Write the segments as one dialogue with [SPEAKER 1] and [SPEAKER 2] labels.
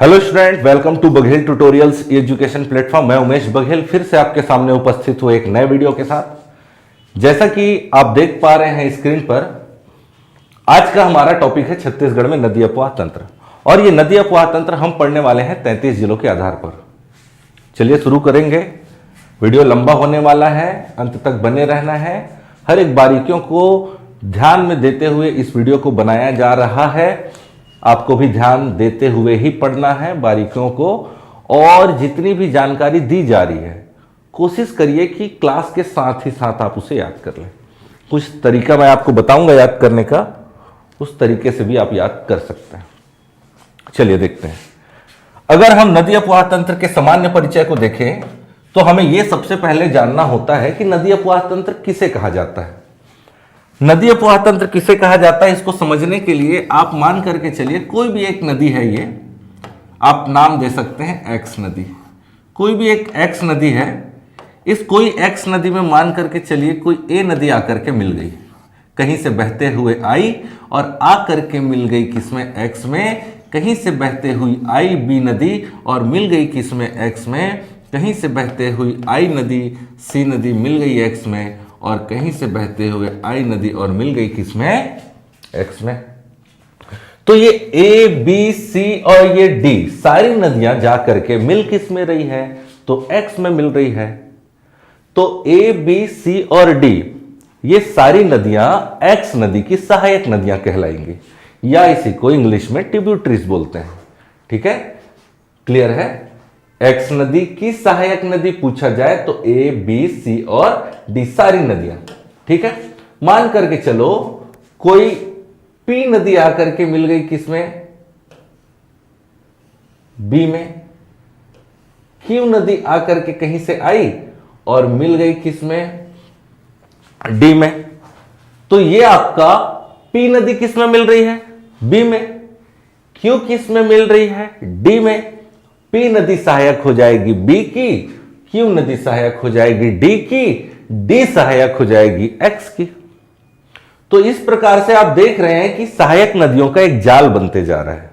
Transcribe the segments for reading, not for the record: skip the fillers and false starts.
[SPEAKER 1] Hello student, welcome to Baghel tutorials education platform. मैं उमेश बघेल फिर से आपके सामने उपस्थित हुए एक नए वीडियो के साथ। जैसा कि आप देख पा रहे हैं स्क्रीन पर, आज का हमारा टॉपिक है छत्तीसगढ़ में नदी अपवाह तंत्र। और ये नदी अपवाह तंत्र हम पढ़ने वाले हैं 33 जिलों के आधार पर। चलिए शुरू करेंगे। वीडियो लंबा होने वाला है, अंत तक बने रहना है। हर एक बारीकियों को ध्यान में देते हुए इस वीडियो को बनाया जा रहा है। आपको भी ध्यान देते हुए ही पढ़ना है बारीकियों को, और जितनी भी जानकारी दी जा रही है कोशिश करिए कि क्लास के साथ ही साथ आप उसे याद कर लें। कुछ तरीका मैं आपको बताऊंगा याद करने का, उस तरीके से भी आप याद कर सकते हैं। चलिए देखते हैं। अगर हम नदी अपवाह तंत्र के सामान्य परिचय को देखें तो हमें यह सबसे पहले जानना होता है कि नदी अपवाह तंत्र किसे कहा जाता है। नदी अपवाह तंत्र किसे कहा जाता है, इसको समझने के लिए आप मान करके चलिए कोई भी एक नदी है, ये आप नाम दे सकते हैं एक्स नदी। कोई भी एक एक्स नदी है। इस कोई एक्स नदी में मान करके चलिए कोई ए नदी आकर के मिल गई, कहीं से बहते हुए आई और आकर के मिल गई किसमें, एक्स में। कहीं से बहते हुई आई बी नदी और मिल गई किसमें, एक्स में। कहीं से बहते हुई आई नदी सी नदी मिल गई एक्स में, और कहीं से बहते हुए आई नदी और मिल गई किसमें, एक्स में। तो ये ए बी सी और ये डी सारी नदियां जाकर के मिल किस में रही है, तो एक्स में मिल रही है। तो ए बी सी और डी ये सारी नदियां एक्स नदी की सहायक नदियां कहलाएंगी, या इसी को इंग्लिश में ट्रिब्यूटरीज बोलते हैं। ठीक है, क्लियर है। एक्स नदी की सहायक नदी पूछा जाए तो ए बी सी और डी सारी नदियां। ठीक है, मान करके चलो कोई पी नदी आकर के मिल गई किसमें, बी में। क्यू नदी आकर के कहीं से आई और मिल गई किसमें, डी में। तो ये आपका पी नदी किस में मिल रही है, बी में। क्यू किस में मिल रही है, डी में। पी नदी सहायक हो जाएगी बी की, क्यू नदी सहायक हो जाएगी डी की, डी सहायक हो जाएगी एक्स की। तो इस प्रकार से आप देख रहे हैं कि सहायक नदियों का एक जाल बनते जा रहा है।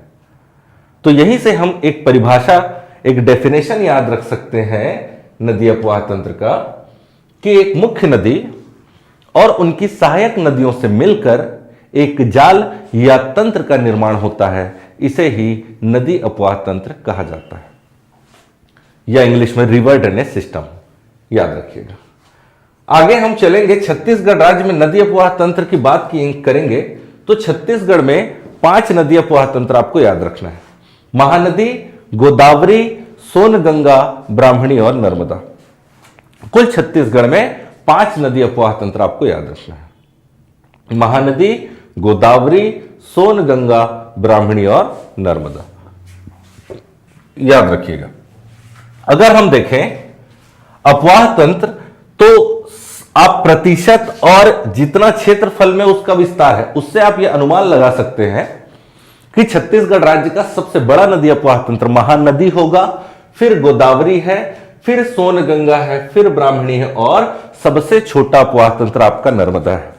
[SPEAKER 1] तो यहीं से हम एक परिभाषा, एक डेफिनेशन याद रख सकते हैं नदी अपवाह तंत्र का, कि एक मुख्य नदी और उनकी सहायक नदियों से मिलकर एक जाल या तंत्र का निर्माण होता है। इसे ही नदी अपवाह तंत्र कहा जाता है, या इंग्लिश में रिवर ड्रेनेज सिस्टम, याद रखिएगा। आगे हम चलेंगे। छत्तीसगढ़ राज्य में नदी अपवाह तंत्र की बात करेंगे तो छत्तीसगढ़ में 5 नदी अपवाह तंत्र आपको याद रखना है। महानदी, गोदावरी, सोनगंगा, ब्राह्मणी और नर्मदा। कुल छत्तीसगढ़ में 5 नदी अपवाह तंत्र आपको याद रखना है। महानदी, गोदावरी, सोनगंगा, ब्राह्मणी और नर्मदा, याद रखिएगा। अगर हम देखें अपवाह तंत्र, तो आप प्रतिशत और जितना क्षेत्रफल में उसका विस्तार है उससे आप यह अनुमान लगा सकते हैं कि छत्तीसगढ़ राज्य का सबसे बड़ा नदी अपवाह तंत्र महानदी होगा, फिर गोदावरी है, फिर सोनगंगा है, फिर ब्राह्मणी है, और सबसे छोटा अपवाह तंत्र आपका नर्मदा है।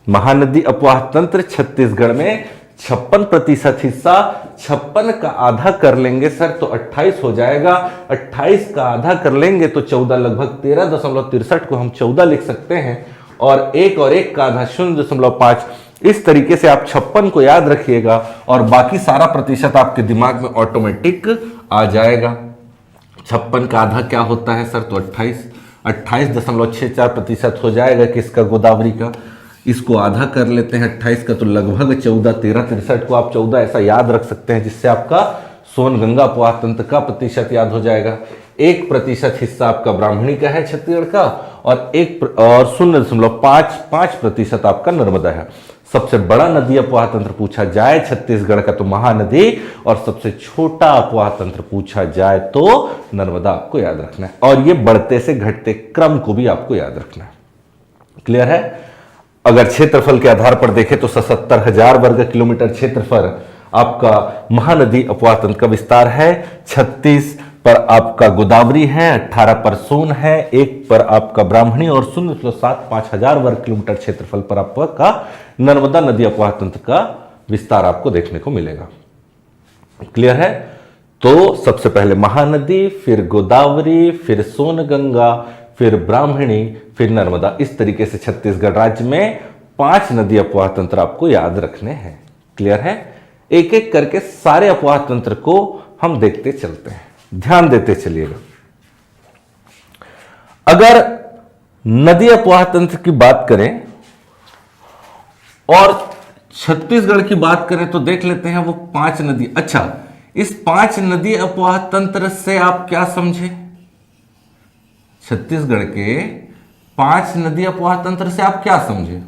[SPEAKER 1] महानदी अपवाह तंत्र छत्तीसगढ़ में 56% हिस्सा, 56 का आधा कर लेंगे सर तो 28 हो जाएगा। 28 का आधा कर लेंगे तो 14, लगभग 13.63 को हम 14 लिख सकते हैं, और एक का आधा 0.5। इस तरीके से आप 56 को याद रखिएगा और बाकी सारा प्रतिशत आपके दिमाग में ऑटोमेटिक आ जाएगा। 56 का आधा क्या होता है सर, तो 28.64% हो जाएगा किसका, गोदावरी का। इसको आधा कर लेते हैं 28 का, तो लगभग 14, 13.63 को आप 14 ऐसा याद रख सकते हैं, जिससे आपका सोनगंगा अपवाह तंत्र का प्रतिशत याद हो जाएगा। 1% हिस्सा आपका ब्राह्मणी का है छत्तीसगढ़ का, और 0.55% आपका नर्मदा है। सबसे बड़ा नदी अपवाह तंत्र पूछा जाए छत्तीसगढ़ का तो महानदी, और सबसे छोटा अपवाह तंत्र पूछा जाए तो नर्मदा आपको याद रखना है। और ये बढ़ते से घटते क्रम को भी आपको याद रखना है। क्लियर है। अगर क्षेत्रफल के आधार पर देखें तो 77,000 वर्ग किलोमीटर क्षेत्रफल आपका महानदी अपवाह तंत्र का विस्तार है। 36 पर आपका गोदावरी है, 18 पर सोन है, 1 पर आपका ब्राह्मणी, और 0.75 हजार वर्ग किलोमीटर क्षेत्रफल पर आपका नर्मदा नदी अपवाह तंत्र का विस्तार आपको देखने को मिलेगा। क्लियर है। तो सबसे पहले महानदी, फिर गोदावरी, फिर सोनगंगा, फिर ब्राह्मणी, फिर नर्मदा। इस तरीके से छत्तीसगढ़ राज्य में 5 नदी अपवाह तंत्र आपको याद रखने हैं। क्लियर है? एक एक करके सारे अपवाह तंत्र को हम देखते चलते हैं, ध्यान देते चलिएगा। अगर नदी अपवाह तंत्र की बात करें और छत्तीसगढ़ की बात करें तो देख लेते हैं वो 5 नदी। अच्छा, इस 5 नदी अपवाह तंत्र से आप क्या समझे? छत्तीसगढ़ के 5 नदी अपवाह तंत्र से आप क्या समझे?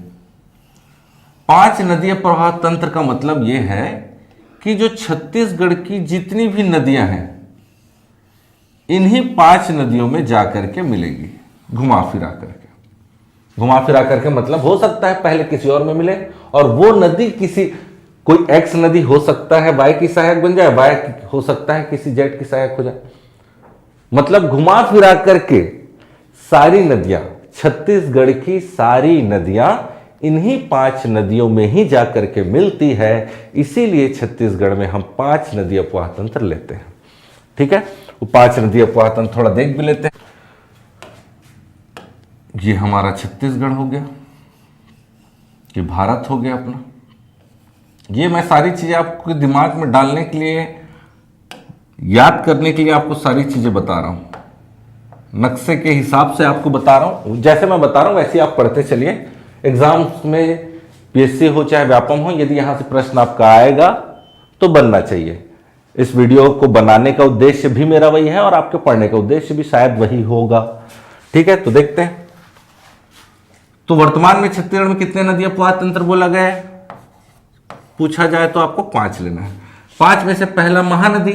[SPEAKER 1] 5 नदी अपवाह तंत्र का मतलब यह है कि जो छत्तीसगढ़ की जितनी भी नदियां हैं इन्हीं 5 नदियों में जाकर के मिलेगी, घुमा फिरा करके। घुमा फिरा करके मतलब हो सकता है पहले किसी और में मिले, और वो नदी किसी कोई एक्स नदी हो सकता है वाई की सहायक बन जाए, वाई हो सकता है किसी जेड की सहायक हो जाए। मतलब घुमा फिरा करके सारी नदियां, छत्तीसगढ़ की सारी नदियां इन्हीं 5 नदियों में ही जाकर के मिलती है। इसीलिए छत्तीसगढ़ में हम 5 नदी अपवाह तंत्र लेते हैं। ठीक है, वो 5 नदी अपवाह तंत्र थोड़ा देख भी लेते हैं। ये हमारा छत्तीसगढ़ हो गया, ये भारत हो गया अपना। ये मैं सारी चीजें आपको दिमाग में डालने के लिए, याद करने के लिए आपको सारी चीजें बता रहा हूं, नक्शे के हिसाब से आपको बता रहा हूं। जैसे मैं बता रहा हूं वैसे आप पढ़ते चलिए। एग्जाम्स में पीएससी हो चाहे व्यापम हो, यदि यहां से प्रश्न आपका आएगा तो बनना चाहिए। इस वीडियो को बनाने का उद्देश्य भी मेरा वही है और आपके पढ़ने का उद्देश्य भी शायद वही होगा। ठीक है, तो देखते हैं। तो वर्तमान में छत्तीसगढ़ में कितने नदी अपवाह तंत्र बोला गया है? पूछा जाए तो आपको 5 लेना है। 5 में से पहला महानदी।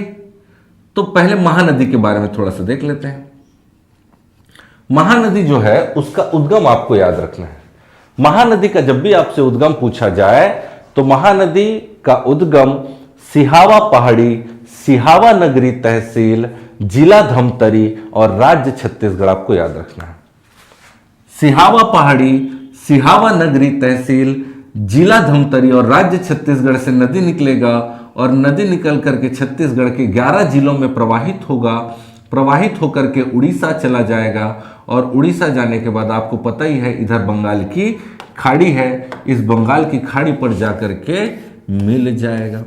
[SPEAKER 1] तो पहले महानदी के बारे में थोड़ा सा देख लेते हैं। महानदी जो है उसका उद्गम आपको याद रखना है। महानदी का जब भी आपसे उद्गम पूछा जाए तो महानदी का उद्गम सिहावा पहाड़ी, सिहावा नगरी तहसील, जिला धमतरी और राज्य छत्तीसगढ़ आपको याद रखना है। सिहावा पहाड़ी, सिहावा नगरी तहसील, जिला धमतरी और राज्य छत्तीसगढ़ से नदी निकलेगा और नदी निकल करके छत्तीसगढ़ के 11 जिलों में प्रवाहित होगा। प्रवाहित होकर के उड़ीसा चला जाएगा और उड़ीसा जाने के बाद आपको पता ही है इधर बंगाल की खाड़ी है, इस बंगाल की खाड़ी पर जाकर के मिल जाएगा।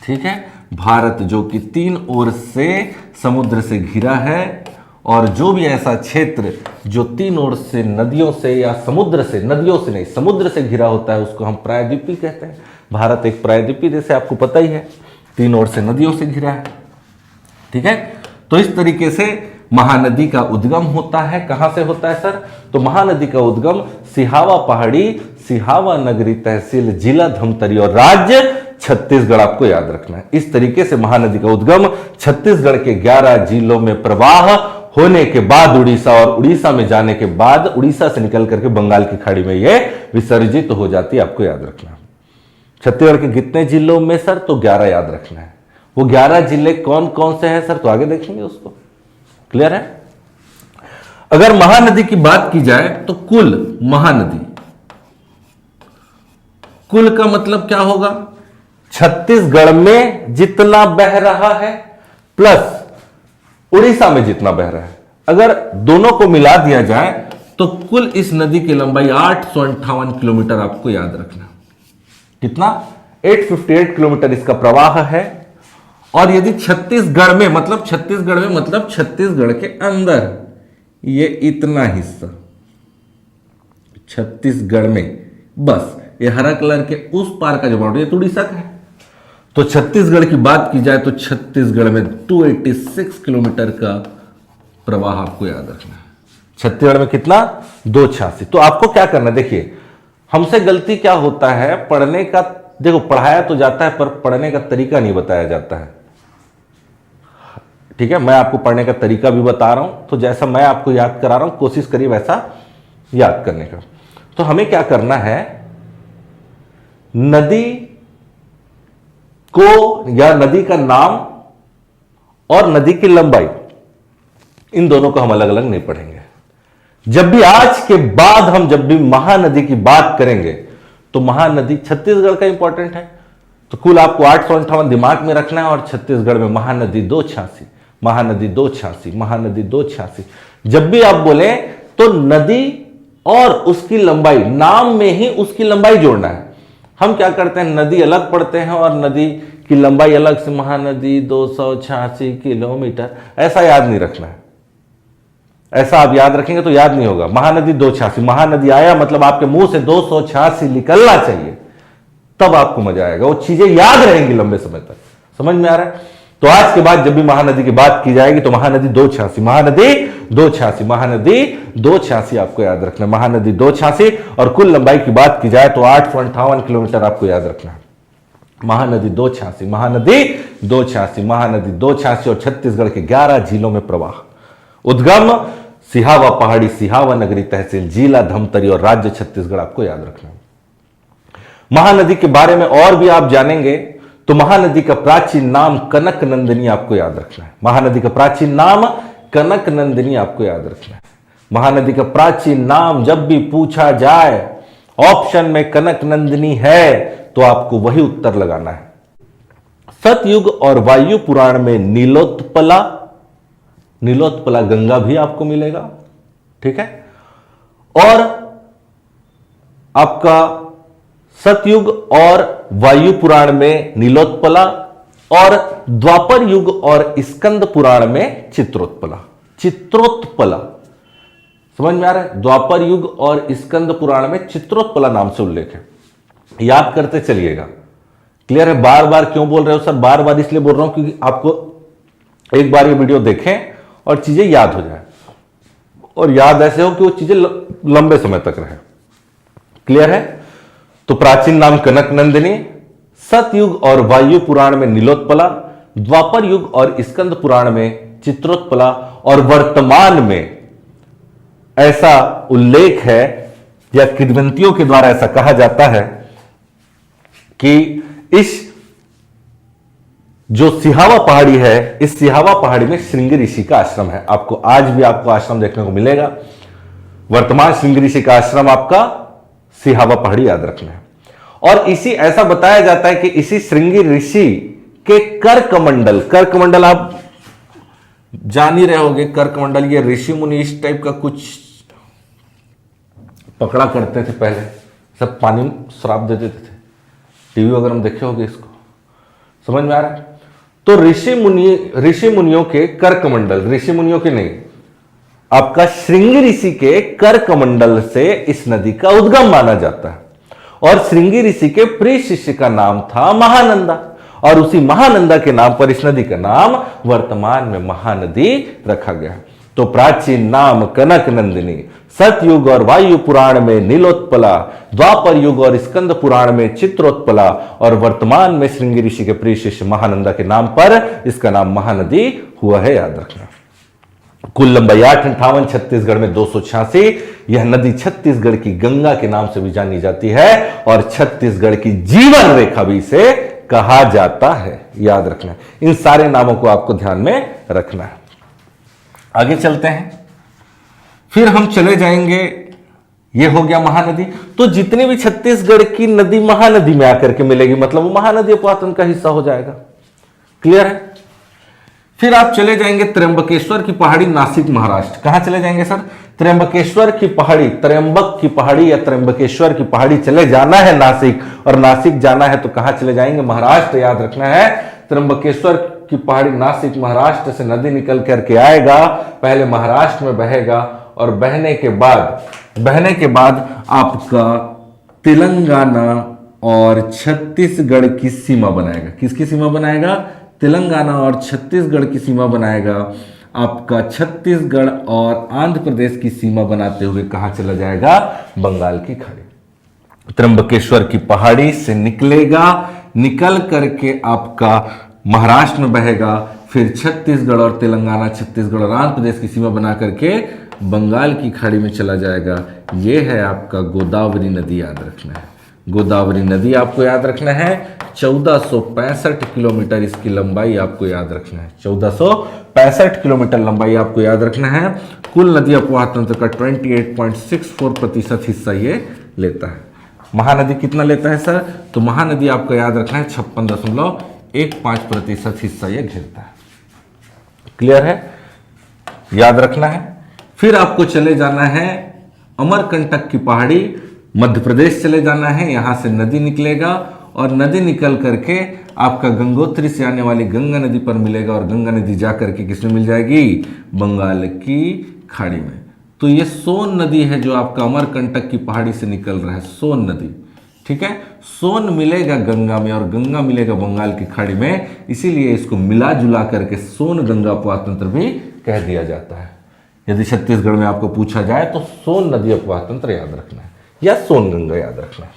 [SPEAKER 1] ठीक है, भारत जो कि 3 ओर से समुद्र से घिरा है और जो भी ऐसा क्षेत्र जो 3 ओर से नदियों से या समुद्र से, नदियों से नहीं समुद्र से घिरा होता है उसको हम प्रायद्वीपीय कहते हैं। भारत एक प्रायद्वीपीय देश है, आपको पता ही है, 3 ओर से नदियों से घिरा है। ठीक है, तो इस तरीके से महानदी का उद्गम होता है। कहां से होता है सर? तो महानदी का उद्गम सिहावा पहाड़ी, सिहावा नगरी तहसील, जिला धमतरी और राज्य छत्तीसगढ़ आपको याद रखना है। इस तरीके से महानदी का उद्गम छत्तीसगढ़ के 11 जिलों में प्रवाह होने के बाद उड़ीसा, और उड़ीसा में जाने के बाद उड़ीसा से निकल करके बंगाल की खाड़ी में यह विसर्जित हो जाती है। आपको याद रखना है। छत्तीसगढ़ के कितने जिलों में सर? तो 11 याद रखना है। वो 11 जिले कौन कौन से हैं सर? तो आगे देखेंगे उसको। क्लियर है? अगर महानदी की बात की जाए तो कुल महानदी, कुल का मतलब क्या होगा? छत्तीसगढ़ में जितना बह रहा है प्लस उड़ीसा में जितना बह रहा है, अगर दोनों को मिला दिया जाए तो कुल इस नदी की लंबाई 858 किलोमीटर आपको याद रखना। कितना? 858 किलोमीटर इसका प्रवाह है। और यदि छत्तीसगढ़ में मतलब छत्तीसगढ़ के अंदर ये इतना हिस्सा छत्तीसगढ़ में, बस ये हरा कलर के उस पार का जो बाउंड्री है तो उड़ीसा का है। तो छत्तीसगढ़ की बात की जाए तो छत्तीसगढ़ में 286 किलोमीटर का प्रवाह आपको याद रखना है। छत्तीसगढ़ में कितना? 286। तो आपको क्या करना है? देखिए, हमसे गलती क्या होता है, पढ़ने का, देखो पढ़ाया तो जाता है पर पढ़ने का तरीका नहीं बताया जाता है। ठीक है, मैं आपको पढ़ने का तरीका भी बता रहा हूं, तो जैसा मैं आपको याद करा रहा हूं कोशिश करिए वैसा याद करने का। तो हमें क्या करना है, नदी को या नदी का नाम और नदी की लंबाई, इन दोनों को हम अलग अलग नहीं पढ़ेंगे। जब भी आज के बाद हम जब भी महानदी की बात करेंगे तो महानदी छत्तीसगढ़ का इंपॉर्टेंट है, तो कुल आपको 858 दिमाग में रखना है। और छत्तीसगढ़ में महानदी 286, महानदी 286, महानदी 286। जब भी आप बोले तो नदी और उसकी लंबाई, नाम में ही उसकी लंबाई जोड़ना है। हम क्या करते हैं, नदी अलग पढ़ते हैं और नदी की लंबाई अलग से, महानदी 286 किलोमीटर, ऐसा याद नहीं रखना है। ऐसा आप याद रखेंगे तो याद नहीं होगा। महानदी 286, महानदी आया मतलब आपके मुंह से 286 निकलना चाहिए, तब आपको मजा आएगा, वो चीजें याद रहेंगी लंबे समय तक। समझ में आ रहा है? तो आज के बाद जब भी महानदी की बात की जाएगी तो महानदी 286, महानदी 286, महानदी 286 आपको याद रखना है, महानदी 286। और कुल लंबाई की बात की जाए तो 858 किलोमीटर आपको याद रखना है। महानदी 286, महानदी 286, महानदी 286। और छत्तीसगढ़ के 11 जिलों में प्रवाह। उद्गम सिहावा पहाड़ी, सिहावा नगरी तहसील, जिला धमतरी और राज्य छत्तीसगढ़ आपको याद रखना है। महानदी के बारे में और भी आप जानेंगे तो महानदी का प्राचीन नाम कनक नंदिनी आपको याद रखना है। महानदी का प्राचीन नाम कनक नंदिनी आपको याद रखना है। महानदी का प्राचीन नाम जब भी पूछा जाए, ऑप्शन में कनक नंदिनी है तो आपको वही उत्तर लगाना है। सतयुग और वायु पुराण में नीलोत्पला, नीलोत्पला गंगा भी आपको मिलेगा, ठीक है। और आपका सतयुग और वायु पुराण में नीलोत्पला, और द्वापर युग और स्कंद पुराण में चित्रोत्पला, चित्रोत्पला। समझ में आ रहा है? द्वापर युग और स्कंद पुराण में चित्रोत्पला नाम से उल्लेख है। याद करते चलिएगा। क्लियर है? बार बार क्यों बोल रहे हो सर? बार बार इसलिए बोल रहा हूं क्योंकि आपको एक बार ये वीडियो देखें और चीजें याद हो जाए, और याद ऐसे हो कि वो चीजें लंबे समय तक रहे। क्लियर है? तो प्राचीन नाम कनक नंदिनी, सतयुग और वायु पुराण में नीलोत्पला, द्वापर युग और स्कंद पुराण में चित्रोत्पला, और वर्तमान में ऐसा उल्लेख है या किंवदंतियों के द्वारा ऐसा कहा जाता है कि इस जो सिहावा पहाड़ी है, इस सिहावा पहाड़ी में श्रृंगी ऋषि का आश्रम है। आपको आज भी आपको आश्रम देखने को मिलेगा। वर्तमान श्रृंगी ऋषि का आश्रम आपका सिहावा पहाड़ी याद रखना है। और इसी ऐसा बताया जाता है कि इसी श्रृंगी ऋषि के कर्कमंडल, कर्कमंडल आप जान ही रहे होंगे, कर्कमंडल ये ऋषि मुनि इस टाइप का कुछ पकड़ा करते थे पहले, सब पानी में श्राप दे देते थे। टीवी वगैरह में देखे होंगे इसको। समझ में आ रहा है? तो ऋषि मुनियों के कर्कमंडल, ऋषि मुनियों के नहीं, आपका श्रृंगी ऋषि के कर्कमंडल से इस नदी का उद्गम माना जाता है। और श्रृंगी ऋषि के प्रिय शिष्य का नाम था महानंदा, और उसी महानंदा के नाम पर इस नदी का नाम वर्तमान में महानदी रखा गया है। तो प्राचीन नाम कनक नंदिनी, सतयुग और वायु पुराण में नीलोत्पला, द्वापर युग और स्कंद पुराण में चित्रोत्पला, और वर्तमान में श्रृंगी ऋषि के प्रिय शिष्य महानंदा के नाम पर इसका नाम महानदी हुआ है, याद रखना। कुल लंबाई 858, छत्तीसगढ़ में 286। यह नदी छत्तीसगढ़ की गंगा के नाम से भी जानी जाती है, और छत्तीसगढ़ की जीवन रेखा भी इसे कहा जाता है, याद रखना। इन सारे नामों को आपको ध्यान में रखना है। आगे चलते हैं, फिर हम चले जाएंगे। ये हो गया महानदी। तो जितनी भी छत्तीसगढ़ की नदी महानदी में आकर के मिलेगी, मतलब वो महानदी अपवातन का हिस्सा हो जाएगा। क्लियर है? फिर आप चले जाएंगे त्र्यंबकेश्वर की पहाड़ी, नासिक महाराष्ट्र। कहां चले जाएंगे सर? त्र्यंबकेश्वर की पहाड़ी, त्र्यंबक की पहाड़ी या त्र्यंबकेश्वर की पहाड़ी चले जाना है नासिक, और नासिक जाना है तो कहां चले जाएंगे? महाराष्ट्र, याद रखना है। त्र्यंबकेश्वर की पहाड़ी नासिक महाराष्ट्र से नदी निकल करके आएगा, पहले महाराष्ट्र में बहेगा, और बहने के बाद आपका तेलंगाना और छत्तीसगढ़ की सीमा बनाएगा। किसकी सीमा बनाएगा? तेलंगाना और छत्तीसगढ़ की सीमा बनाएगा। आपका छत्तीसगढ़ और आंध्र प्रदेश की सीमा बनाते हुए कहां चला जाएगा? बंगाल की खाड़ी। त्र्यंबकेश्वर की पहाड़ी से निकलेगा, निकल करके आपका महाराष्ट्र में बहेगा, फिर छत्तीसगढ़ और तेलंगाना, छत्तीसगढ़ और आंध्र प्रदेश की सीमा बना करके बंगाल की खाड़ी में चला जाएगा। यह है आपका गोदावरी नदी, याद रखना है। गोदावरी नदी आपको याद रखना है। 1465 किलोमीटर इसकी लंबाई आपको याद रखना है। 1465 किलोमीटर लंबाई आपको याद रखना है। कुल नदी अपवाह तंत्र का 28.64% हिस्सा ये लेता है। महानदी कितना लेता है सर? तो महानदी आपको याद रखना है 56.15% हिस्सा ये घेरता है। क्लियर है? याद रखना है। फिर आपको चले जाना है अमरकंटक की पहाड़ी, मध्य प्रदेश चले जाना है। यहां से नदी निकलेगा और नदी निकल करके आपका गंगोत्री से आने वाली गंगा नदी पर मिलेगा और गंगा नदी जा करके किसमें मिल जाएगी? बंगाल की खाड़ी में। तो ये सोन नदी है जो आपका अमरकंटक की पहाड़ी से निकल रहा है, सोन नदी। ठीक है, सोन मिलेगा गंगा में और गंगा मिलेगा बंगाल की खाड़ी में, इसीलिए इसको मिला जुला करके सोन गंगा अपवाह तंत्र भी कह दिया जाता है। यदि छत्तीसगढ़ में आपको पूछा जाए तो सोन नदी अपवाह तंत्र याद रखना है या सोन गंगा याद रखना है।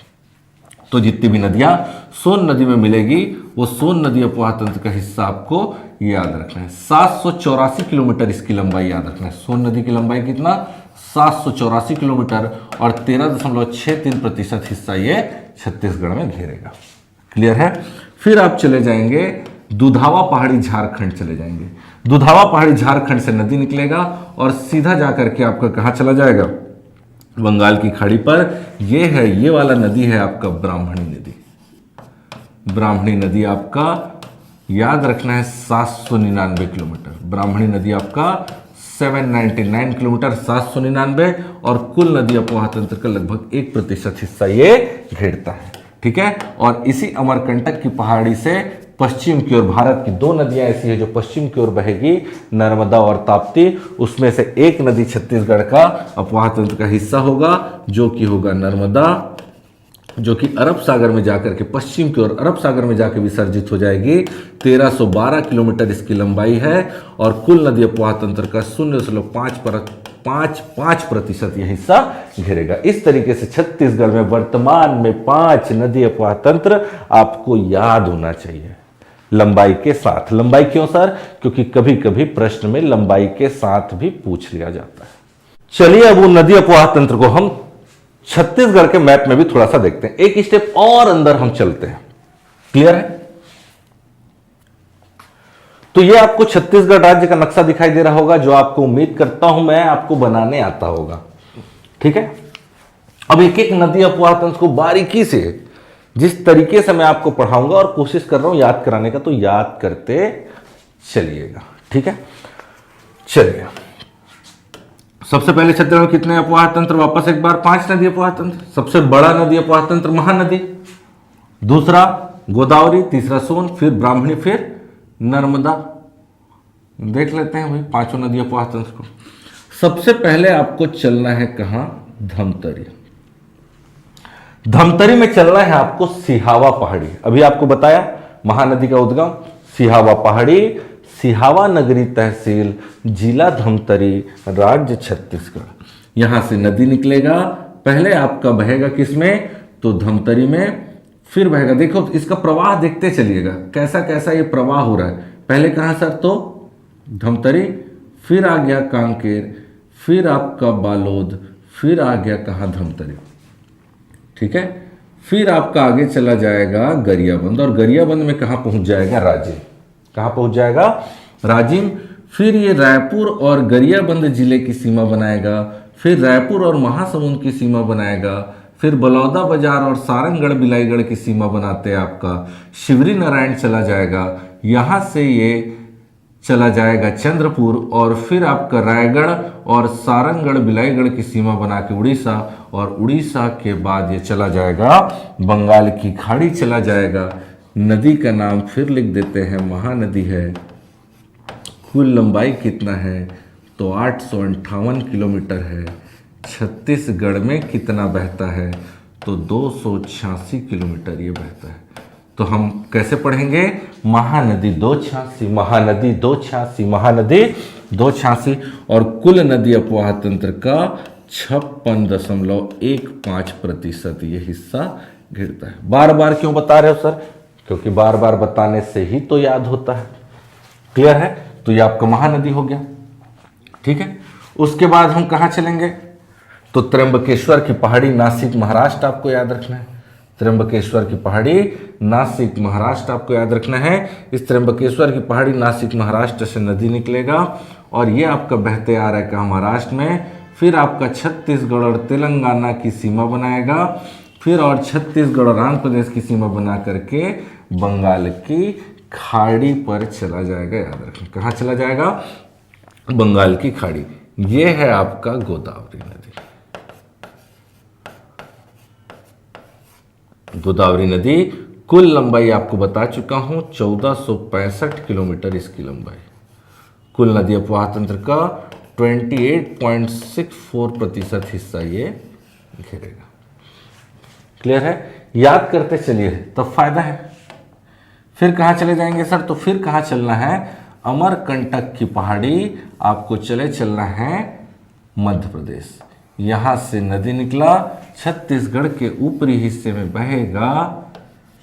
[SPEAKER 1] तो जितनी भी नदियां सोन नदी में मिलेगी वो सोन नदी अपवाह तंत्र का हिस्सा आपको याद रखना है। 784 किलोमीटर इसकी लंबाई याद रखना है। सोन नदी की लंबाई कितना? 784 किलोमीटर और 13.63% हिस्सा ये छत्तीसगढ़ में घेरेगा। क्लियर है? फिर आप चले जाएंगे दुधावा पहाड़ी, झारखंड चले जाएंगे। दुधावा पहाड़ी झारखंड से नदी निकलेगा और सीधा जाकर के आपका कहाँ चला जाएगा? बंगाल की खाड़ी पर। ये है, ये वाला नदी है आपका ब्राह्मणी नदी। ब्राह्मणी नदी आपका याद रखना है 799 किलोमीटर। ब्राह्मणी नदी आपका 799 किलोमीटर, 799, और कुल नदी अपवाह तंत्र का लगभग 1% हिस्सा ये घेरता है। ठीक है, और इसी अमरकंटक की पहाड़ी से पश्चिम की ओर भारत की 2 नदियां ऐसी है जो पश्चिम की ओर बहेगी, नर्मदा और ताप्ती। उसमें से एक नदी छत्तीसगढ़ का अपवाह तंत्र का हिस्सा होगा जो कि होगा नर्मदा, जो कि अरब सागर में जाकर के पश्चिम की ओर अरब सागर में जाकर विसर्जित हो जाएगी। 1312 किलोमीटर इसकी लंबाई है और कुल नदी अपवाह तंत्र का 0.55% यह हिस्सा घेरेगा। इस तरीके से छत्तीसगढ़ में वर्तमान में 5 नदी अपवाह तंत्र आपको याद होना चाहिए लंबाई के साथ। लंबाई क्यों सर? क्योंकि कभी कभी प्रश्न में लंबाई के साथ भी पूछ लिया जाता है। चलिए अब वो नदी अपवाह तंत्र को हम छत्तीसगढ़ के मैप में भी थोड़ा सा देखते हैं। एक स्टेप और अंदर हम चलते हैं। क्लियर है? तो ये आपको छत्तीसगढ़ राज्य का नक्शा दिखाई दे रहा होगा जो आपको उम्मीद करता हूं मैं आपको बनाने आता होगा। ठीक है, अब एक एक नदी अपवाह तंत्र को बारीकी से जिस तरीके से मैं आपको पढ़ाऊंगा और कोशिश कर रहा हूं याद कराने का, तो याद करते चलिएगा। ठीक है, चलिए सबसे पहले छत्तीसगढ़ में कितने अपवाह तंत्र? वापस एक बार 5 नदी अपवाह तंत्र। सबसे बड़ा नदी अपवाह तंत्र महानदी, दूसरा गोदावरी, तीसरा सोन, फिर ब्राह्मणी, फिर नर्मदा। देख लेते हैं भाई 5 नदी अपवाह तंत्र को। सबसे पहले आपको चलना है कहां? धमतरी। धमतरी में चलना है आपको सिहावा पहाड़ी। अभी आपको बताया महानदी का उद्गम सिहावा पहाड़ी, सिहावा नगरी तहसील, जिला धमतरी, राज्य छत्तीसगढ़। यहां से नदी निकलेगा, पहले आपका बहेगा किसमें? तो धमतरी में, फिर बहेगा। देखो इसका प्रवाह देखते चलिएगा कैसा कैसा ये प्रवाह हो रहा है। पहले कहां सर? तो धमतरी, फिर आ गया कांकेर, फिर आपका बालोद, फिर आ गया कहां? धमतरी। ठीक है, फिर आपका आगे चला जाएगा गरियाबंद, और गरियाबंद में कहां पहुंच जाएगा? राजिम। कहां पहुंच जाएगा? राजिम। फिर ये रायपुर और गरियाबंद जिले की सीमा बनाएगा, फिर रायपुर और महासमुंद की सीमा बनाएगा, फिर बलौदा बाजार और सारंगढ़ बिलाईगढ़ की सीमा बनाते हैं आपका शिवरी नारायण चला जाएगा। यहां से ये चला जाएगा चंद्रपुर, और फिर आपका रायगढ़ और सारंगढ़ बिलाईगढ़ की सीमा बना के उड़ीसा, और उड़ीसा के बाद ये चला जाएगा बंगाल की खाड़ी चला जाएगा। नदी का नाम फिर लिख देते हैं, महानदी है। कुल लंबाई कितना है? तो 858 किलोमीटर है। छत्तीसगढ़ में कितना बहता है? तो 286 किलोमीटर ये बहता है। तो हम कैसे पढ़ेंगे? महानदी 286, महानदी 286, महानदी 286, और कुल नदी अपवाह तंत्र का 56.15% ये हिस्सा घेरता है। बार बार क्यों बता रहे हो सर? क्योंकि बार बार बताने से ही तो याद होता है। क्लियर है? तो ये आपका महानदी हो गया। ठीक है, उसके बाद हम कहाँ चलेंगे? तो त्र्यंबकेश्वर की पहाड़ी, नासिक महाराष्ट्र आपको याद रखना है। त्र्यंबकेश्वर की पहाड़ी, नासिक महाराष्ट्र आपको याद रखना है। इस त्र्यंबकेश्वर की पहाड़ी नासिक महाराष्ट्र से नदी निकलेगा और ये आपका बहते आ रहा है कहाँ? महाराष्ट्र में। फिर आपका छत्तीसगढ़ और तेलंगाना की सीमा बनाएगा। फिर और छत्तीसगढ़ और आंध्र प्रदेश की सीमा बना करके बंगाल की खाड़ी पर चला जाएगा। याद रखें, कहाँ चला जाएगा? बंगाल की खाड़ी। ये है आपका गोदावरी नदी। गोदावरी नदी कुल लंबाई आपको बता चुका हूं 1465 किलोमीटर इसकी लंबाई। कुल नदी अपवाह तंत्र का 28.64% हिस्सा ये घेरेगा। क्लियर है? याद करते चलिए तब फायदा है। फिर कहाँ चले जाएंगे सर? तो फिर कहाँ चलना है? अमरकंटक की पहाड़ी आपको चलना है मध्य प्रदेश। यहां से नदी निकला, छत्तीसगढ़ के ऊपरी हिस्से में बहेगा।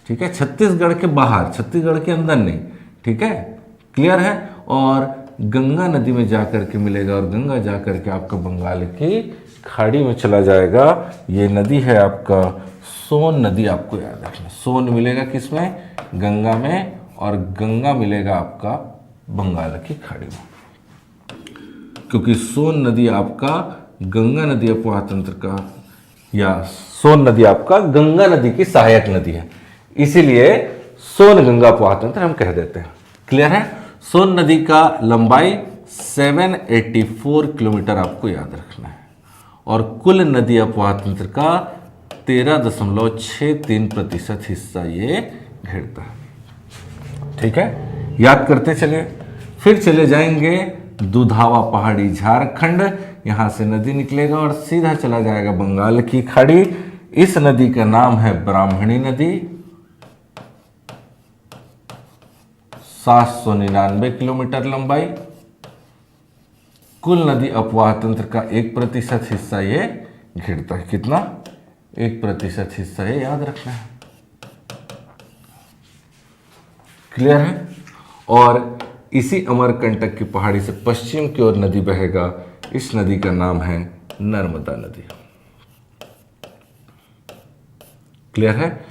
[SPEAKER 1] ठीक है, छत्तीसगढ़ के बाहर, छत्तीसगढ़ के अंदर नहीं। ठीक है, क्लियर है? और गंगा नदी में जाकर के मिलेगा और गंगा जाकर के आपका बंगाल की खाड़ी में चला जाएगा। ये नदी है आपका सोन नदी। आपको याद रखना, सोन मिलेगा किसमें? गंगा में, और गंगा मिलेगा आपका बंगाल की खाड़ी में, क्योंकि सोन नदी आपका गंगा नदी अपवाह तंत्र का, या सोन नदी आपका गंगा नदी की सहायक नदी है, इसीलिए सोन गंगा अपवाह तंत्र हम कह देते हैं। क्लियर है? सोन नदी का लंबाई 784 किलोमीटर आपको याद रखना है, और कुल नदी अपवाह तंत्र का 13.63% हिस्सा ये घेरता है। ठीक है, याद करते चलिए। फिर चले जाएंगे दुधावा पहाड़ी झारखंड। यहां से नदी निकलेगा और सीधा चला जाएगा बंगाल की खाड़ी। इस नदी का नाम है ब्राह्मणी नदी। 799 किलोमीटर लंबाई। कुल नदी अपवाह तंत्र का 1% हिस्सा ये घेरता है। कितना? 1% हिस्सा ये याद रखना है। क्लियर है? और इसी अमरकंटक की पहाड़ी से पश्चिम की ओर नदी बहेगा। इस नदी का नाम है नर्मदा नदी। क्लियर है?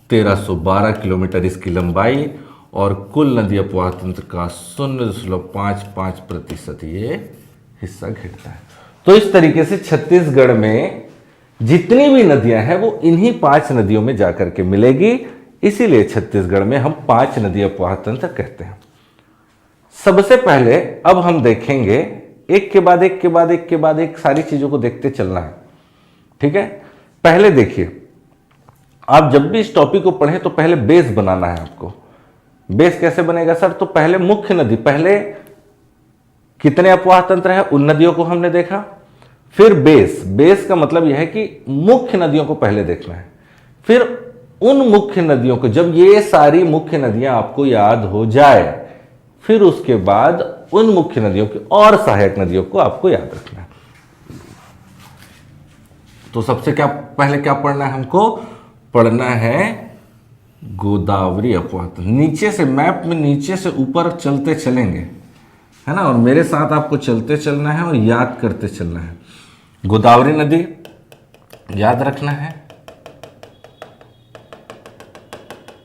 [SPEAKER 1] 1312 किलोमीटर इसकी लंबाई, और कुल नदी अपवाह तंत्र का 0.55% ये हिस्सा घेरता है। तो इस तरीके से छत्तीसगढ़ में जितनी भी नदियां हैं वो इन्हीं 5 नदियों में जाकर के मिलेगी। इसीलिए छत्तीसगढ़ में हम 5 नदी अपवाह तंत्र कहते हैं। सबसे पहले अब हम देखेंगे, एक के बाद एक के बाद एक के बाद एक सारी चीजों को देखते चलना है। ठीक है, पहले देखिए, आप जब भी इस टॉपिक को पढ़ें तो पहले बेस बनाना है आपको। बेस कैसे बनेगा सर? तो पहले मुख्य नदी, पहले कितने अपवाह तंत्र है उन नदियों को हमने देखा। फिर बेस, बेस का मतलब यह है कि मुख्य नदियों को पहले देखना है। फिर उन मुख्य नदियों को, जब ये सारी मुख्य नदियां आपको याद हो जाए, फिर उसके बाद उन मुख्य नदियों की और सहायक नदियों को आपको याद रखना है। तो सबसे पहले क्या पढ़ना है हमको? पढ़ना है गोदावरी अपवाह तंत्र। नीचे से, मैप में नीचे से ऊपर चलते चलेंगे, है ना, और मेरे साथ आपको चलते चलना है और याद करते चलना है। गोदावरी नदी याद रखना है,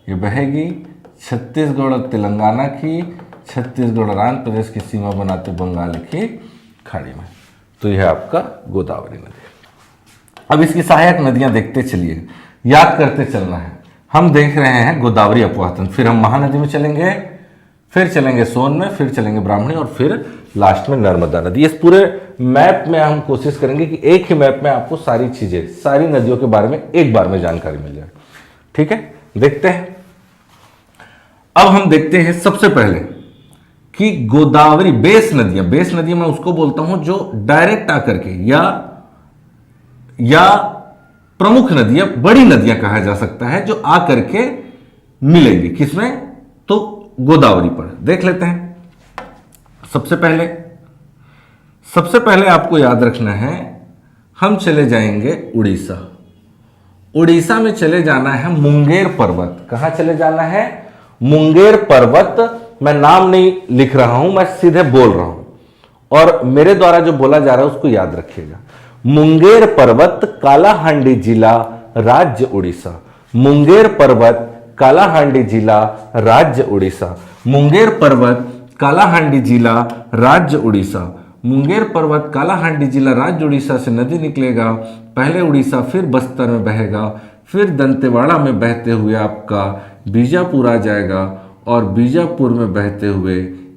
[SPEAKER 1] ये बहेगी छत्तीसगढ़ और तेलंगाना की, छत्तीसगढ़ और आंध्र प्रदेश की सीमा बनाते बंगाल की खाड़ी में। तो यह आपका गोदावरी नदी। अब इसकी सहायक नदियां देखते चलिए, याद करते चलना है। हम देख रहे हैं गोदावरी अपवाह तंत्र, फिर हम महानदी में चलेंगे, फिर चलेंगे सोन में, फिर चलेंगे ब्राह्मणी, और फिर लास्ट में नर्मदा नदी। इस पूरे मैप में हम कोशिश करेंगे कि एक ही मैप में आपको सारी चीजें, सारी नदियों के बारे में एक बार में जानकारी मिल जाए। ठीक है, देखते हैं। अब हम देखते हैं सबसे पहले कि गोदावरी बेस नदियां, बेस नदी मैं उसको बोलता हूं जो डायरेक्ट आकर के, या प्रमुख नदियां, बड़ी नदियां कहा जा सकता है, जो आकर के मिलेंगी किसमें? तो गोदावरी पर। देख लेते हैं। सबसे पहले आपको याद रखना है, हम चले जाएंगे उड़ीसा। उड़ीसा में चले जाना है मुंगेर पर्वत। कहां चले जाना है? मुंगेर पर्वत। मैं नाम नहीं लिख रहा हूं, मैं सीधे बोल रहा हूं, और मेरे द्वारा जो बोला जा रहा है उसको याद रखिएगा। मुंगेर पर्वत, कालाहांडी जिला, राज्य उड़ीसा। मुंगेर पर्वत, कालाहांडी जिला, राज्य उड़ीसा। मुंगेर पर्वत, कालाहांडी जिला, राज्य उड़ीसा। मुंगेर पर्वत, कालाहांडी जिला, राज्य उड़ीसा से नदी निकलेगा, पहले उड़ीसा फिर बस्तर में बहेगा, फिर दंतेवाड़ा में बहते हुए आपका बीजापुर आ जाएगा और बीजापुर में बहते हुए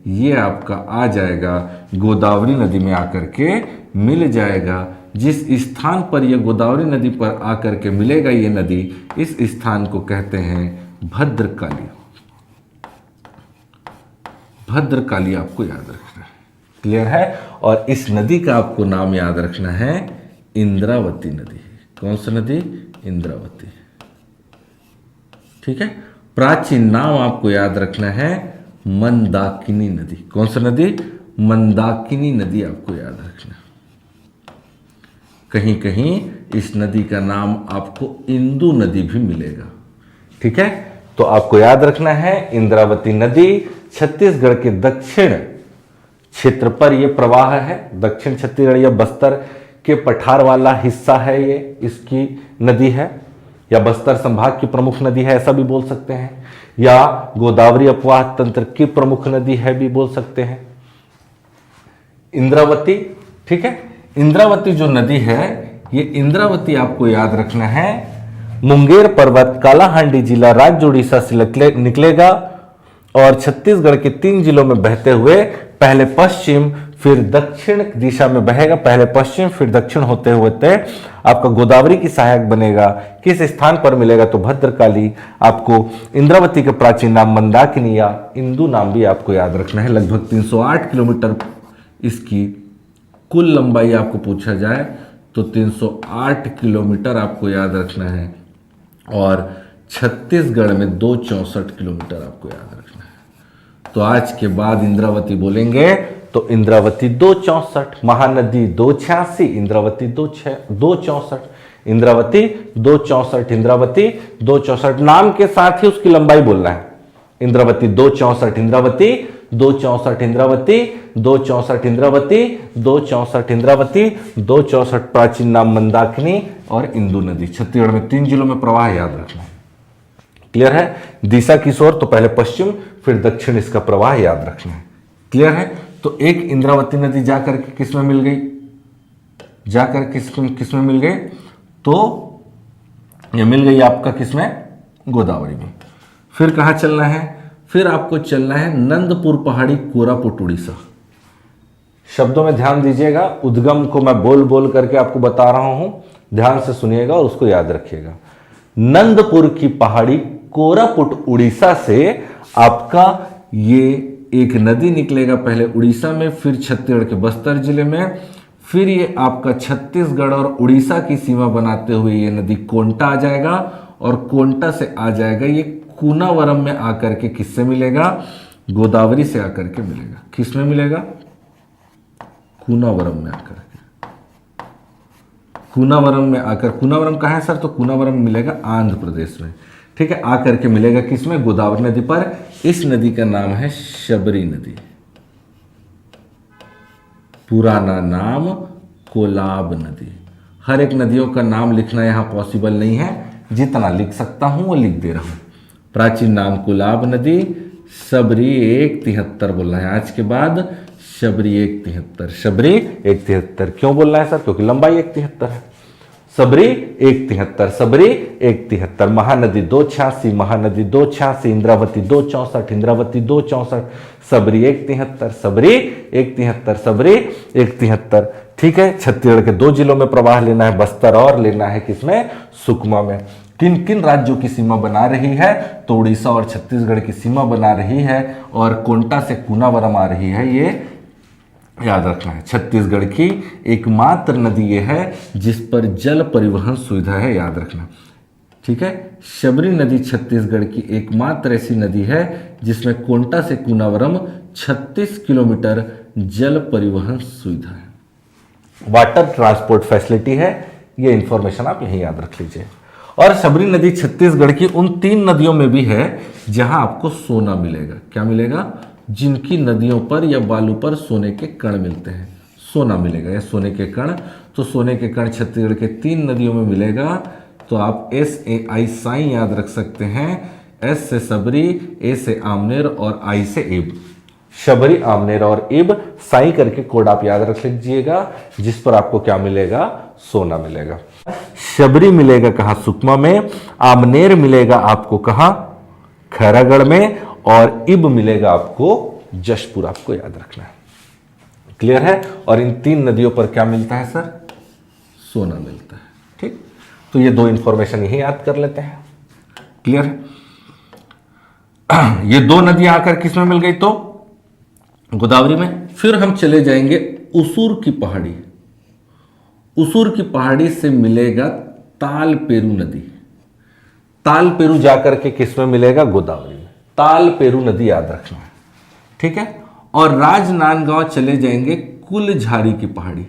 [SPEAKER 1] ये आपका आ जाएगा गोदावरी नदी में आकर के मिल जाएगा। जिस स्थान पर ये गोदावरी नदी पर आकर के मिलेगा ये नदी, इस स्थान को कहते हैं भद्रकाली। भद्रकाली आपको याद रखना है, क्लियर है। और इस नदी का आपको नाम याद रखना है इंद्रावती नदी। कौन सी नदी? इंद्रावती, ठीक है। प्राचीन नाम आपको याद रखना है मंदाकिनी नदी। कौन सी नदी? मंदाकिनी नदी आपको याद रखना है। कहीं कहीं इस नदी का नाम आपको इंदु नदी भी मिलेगा, ठीक है। तो आपको याद रखना है इंद्रावती नदी छत्तीसगढ़ के दक्षिण क्षेत्र पर यह प्रवाह है। दक्षिण छत्तीसगढ़ या बस्तर के पठार वाला हिस्सा है, ये इसकी नदी है, या बस्तर संभाग की प्रमुख नदी है ऐसा भी बोल सकते हैं, या गोदावरी अपवाह तंत्र की प्रमुख नदी है भी बोल सकते हैं। इंद्रावती, ठीक है। इंद्रावती जो नदी है, ये इंद्रावती आपको याद रखना है मुंगेर पर्वत कालाहांडी जिला राज्य उड़ीसा से निकलेगा और छत्तीसगढ़ के 3 जिलों में बहते हुए पहले पश्चिम फिर दक्षिण दिशा में बहेगा। पहले पश्चिम फिर दक्षिण होते होते आपका गोदावरी की सहायक बनेगा। किस स्थान पर मिलेगा? तो भद्रकाली। आपको इंद्रावती के प्राचीन नाम मंदाकिनी या इंदु नाम भी आपको याद रखना है। लगभग 308 किलोमीटर इसकी कुल लंबाई आपको पूछा जाए तो 308 किलोमीटर आपको याद रखना है, और छत्तीसगढ़ में 264 किलोमीटर आपको याद रखना है। तो आज के बाद इंद्रावती बोलेंगे तो इंद्रावती 264, महानदी 286, इंद्रावती 264, इंद्रावती 264, इंद्रावती 264 नाम के साथ ही उसकी लंबाई बोलना है। इंद्रावती 264, इंद्रावती 264, इंद्रावती 264, इंद्रावती 264, इंद्रावती 264। प्राचीन नाम मंदाकिनी और इंदु नदी। छत्तीसगढ़ में 3 जिलों में प्रवाह याद रखना है, क्लियर है। दिशा किस ओर? तो पहले पश्चिम फिर दक्षिण इसका प्रवाह याद रखना है, क्लियर है। तो एक इंद्रावती नदी जाकर के किस में मिल गई? जाकर किस में मिल गई? तो ये मिल गई आपका किसमें? गोदावरी में। फिर कहाँ चलना है? फिर आपको चलना है नंदपुर पहाड़ी, कोरापुट, उड़ीसा। शब्दों में ध्यान दीजिएगा, उद्गम को मैं बोल बोल करके आपको बता रहा हूं, ध्यान से सुनिएगा और उसको याद रखिएगा। नंदपुर की पहाड़ी, कोरापुट, उड़ीसा से आपका ये एक नदी निकलेगा, पहले उड़ीसा में फिर छत्तीसगढ़ के बस्तर जिले में, फिर ये आपका छत्तीसगढ़ और उड़ीसा की सीमा बनाते हुए ये नदी कोंटा आ जाएगा, और कोंटा से आ जाएगा ये कूनावरम में आकर के किससे मिलेगा? गोदावरी से आकर के मिलेगा। किस में मिलेगा? कूनावरम में आकर के। कूनावरम में आकर, कूनावरम कहाँ है सर? तो कूनावरम मिलेगा आंध्र प्रदेश में, ठीक है। आकर के मिलेगा किसमें? गोदावरी नदी पर। इस नदी का नाम है शबरी नदी, पुराना नाम कोलाब नदी। हर एक नदियों का नाम लिखना यहां पॉसिबल नहीं है, जितना लिख सकता हूं वो लिख दे रहा हूं। प्राचीन नाम कोलाब नदी, शबरी 173 बोलना है आज के बाद, शबरी 173, शबरी 173। क्यों बोलना है सर? क्योंकि लंबाई 173 है। शबरी 173, शबरी 173। महानदी 286, महानदी 286, इंद्रावती 264, इंद्रावती 264, शबरी 173, शबरी 173, शबरी 173, ठीक है। छत्तीसगढ़ के 2 जिलों में प्रवाह लेना है, बस्तर और लेना है किसमें? सुकमा में। किन किन राज्यों की सीमा बना रही है? तो उड़ीसा और छत्तीसगढ़ की सीमा बना रही है, और कोंटा से कूनावरम आ रही है, ये याद रखना है। छत्तीसगढ़ की एकमात्र नदी ये है जिस पर जल परिवहन सुविधा है, याद रखना, ठीक है। शबरी नदी छत्तीसगढ़ की एकमात्र ऐसी नदी है जिसमें कोंटा से कूनावरम 36 किलोमीटर जल परिवहन सुविधा है, वाटर ट्रांसपोर्ट फैसिलिटी है। ये इंफॉर्मेशन आप यहीं याद रख लीजिए। और शबरी नदी छत्तीसगढ़ की उन 3 नदियों में भी है जहां आपको सोना मिलेगा। क्या मिलेगा? जिनकी नदियों पर या बालू पर सोने के कण मिलते हैं, सोना मिलेगा या सोने के कण। तो सोने के कण छत्तीसगढ़ के 3 नदियों में मिलेगा। तो आप SAI साई याद रख सकते हैं। S से शबरी, A से आमनेर और I से इब। शबरी, आमनेर और इब, साई करके कोड आप याद रख लीजिएगा, जिस पर आपको क्या मिलेगा? सोना मिलेगा। शबरी मिलेगा कहां, सुकमा में। आमनेर मिलेगा आपको कहां, खैरागढ़ में। और इब मिलेगा आपको जशपुर, आपको याद रखना है। क्लियर है। और इन 3 नदियों पर क्या मिलता है सर, सोना मिलता है। ठीक, तो ये 2 इंफॉर्मेशन यही याद कर लेते हैं। क्लियर है। ये 2 नदियां आकर किस में मिल गई, तो गोदावरी में। फिर हम चले जाएंगे उसूर की पहाड़ी। उसूर की पहाड़ी से मिलेगा तालपेरू नदी। तालपेरू जाकर के किस में मिलेगा, गोदावरी में। तालपेरू नदी याद रखना है। ठीक है। और राजनांदगांव चले जाएंगे कुलझारी की पहाड़ी।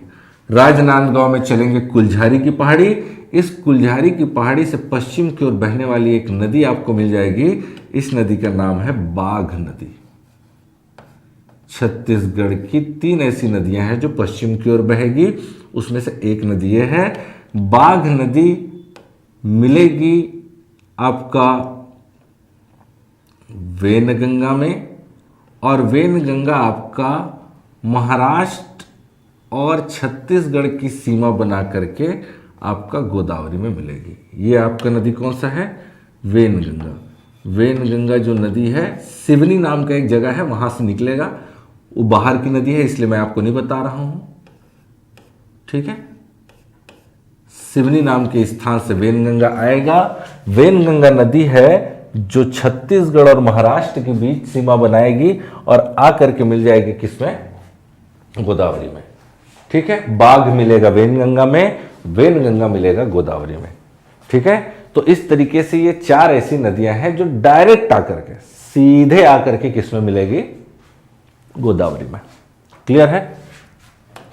[SPEAKER 1] राजनांदगांव में चलेंगे कुलझारी की पहाड़ी। इस कुलझारी की पहाड़ी से पश्चिम की ओर बहने वाली एक नदी आपको मिल जाएगी। इस नदी का नाम है बाघ नदी। छत्तीसगढ़ की 3 ऐसी नदियां हैं जो पश्चिम की ओर बहेगी, उसमें से एक नदी यह है। बाघ नदी मिलेगी आपका वेनगंगा में, और वेनगंगा आपका महाराष्ट्र और छत्तीसगढ़ की सीमा बना करके आपका गोदावरी में मिलेगी। ये आपका नदी कौन सा है, वेनगंगा। वेनगंगा जो नदी है, सिवनी नाम का एक जगह है, वहां से निकलेगा। वो बाहर की नदी है, इसलिए मैं आपको नहीं बता रहा हूं। ठीक है। सिवनी नाम के स्थान से वेनगंगा आएगा। वेनगंगा नदी है जो छत्तीसगढ़ और महाराष्ट्र के बीच सीमा बनाएगी और आकर के मिल जाएगी किसमें, गोदावरी में। ठीक है। बाघ मिलेगा वेनगंगा में, वेनगंगा मिलेगा गोदावरी में। ठीक है। तो इस तरीके से ये 4 ऐसी नदियां हैं जो डायरेक्ट आकर के सीधे आकर के किसमें मिलेगी, गोदावरी में। क्लियर है।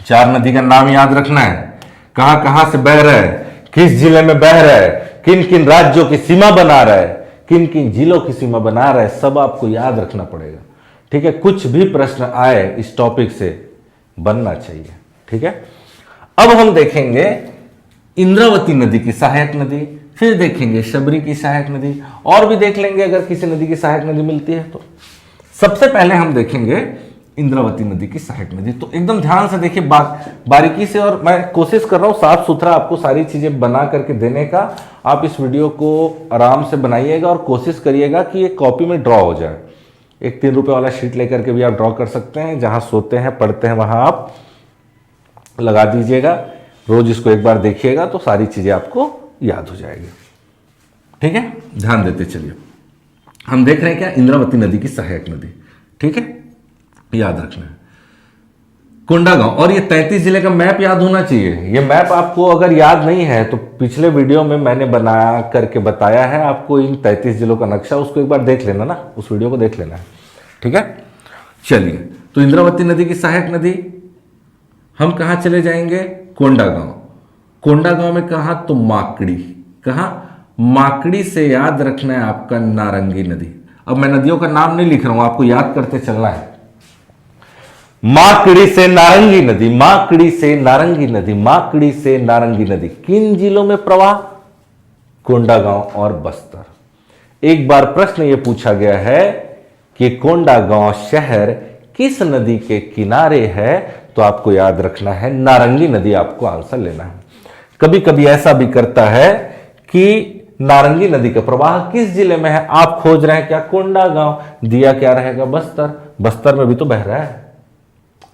[SPEAKER 1] 4 नदी का नाम याद रखना है, कहां कहां से बह रहा है, किस जिले में बह रहा है, किन किन राज्यों की सीमा बना रहा है, किन किन जिलों की सीमा बना रहा है, सब आपको याद रखना पड़ेगा। ठीक है। कुछ भी प्रश्न आए इस टॉपिक से बनना चाहिए। ठीक है। अब हम देखेंगे इंद्रावती नदी की सहायक नदी, फिर देखेंगे शबरी की सहायक नदी, और भी देख लेंगे अगर किसी नदी की सहायक नदी मिलती है तो। सबसे पहले हम देखेंगे इंद्रावती नदी की सहायक नदी। तो एकदम ध्यान से देखिए, बारीकी से, और मैं कोशिश कर रहा हूं साफ सुथरा आपको सारी चीजें बना करके देने का। आप इस वीडियो को आराम से बनाइएगा और कोशिश करिएगा कि ये कॉपी में ड्रॉ हो जाए। एक 3 रुपए वाला शीट लेकर के भी आप ड्रॉ कर सकते हैं, जहां सोते हैं पढ़ते हैं वहां आप लगा दीजिएगा। रोज इसको एक बार देखिएगा तो सारी चीजें आपको याद हो जाएगी। ठीक है। ध्यान देते चलिए। हम देख रहे हैं क्या, इंद्रावती नदी की सहायक नदी। ठीक है, याद रखना है कोंडागांव। और ये 33 जिले का मैप याद होना चाहिए। ये मैप आपको अगर याद नहीं है तो पिछले वीडियो में मैंने बना करके बताया है आपको इन 33 जिलों का नक्शा, उसको एक बार देख लेना ना, उस वीडियो को देख लेना है। ठीक है। चलिए, तो इंद्रावती नदी की सहायक नदी हम कहां चले जाएंगे, कोंडागांव। कोंडागांव में कहा, तो माकड़ी। कहा, माकड़ी से याद रखना है आपका नारंगी नदी। अब मैं नदियों का नाम नहीं लिख रहा हूं, आपको याद करते चलना है। माकड़ी से नारंगी नदी, माकड़ी से नारंगी नदी, माकड़ी से नारंगी नदी किन जिलों में प्रवाह, कोंडागांव और बस्तर। एक बार प्रश्न यह पूछा गया है कि कोंडागांव शहर किस नदी के किनारे है, तो आपको याद रखना है नारंगी नदी, आपको आंसर लेना है। कभी कभी ऐसा भी करता है कि नारंगी नदी का प्रवाह किस जिले में है, आप खोज रहे हैं क्या, कोंडागांव, दिया क्या रहेगा, बस्तर। बस्तर में भी तो बह रहा है,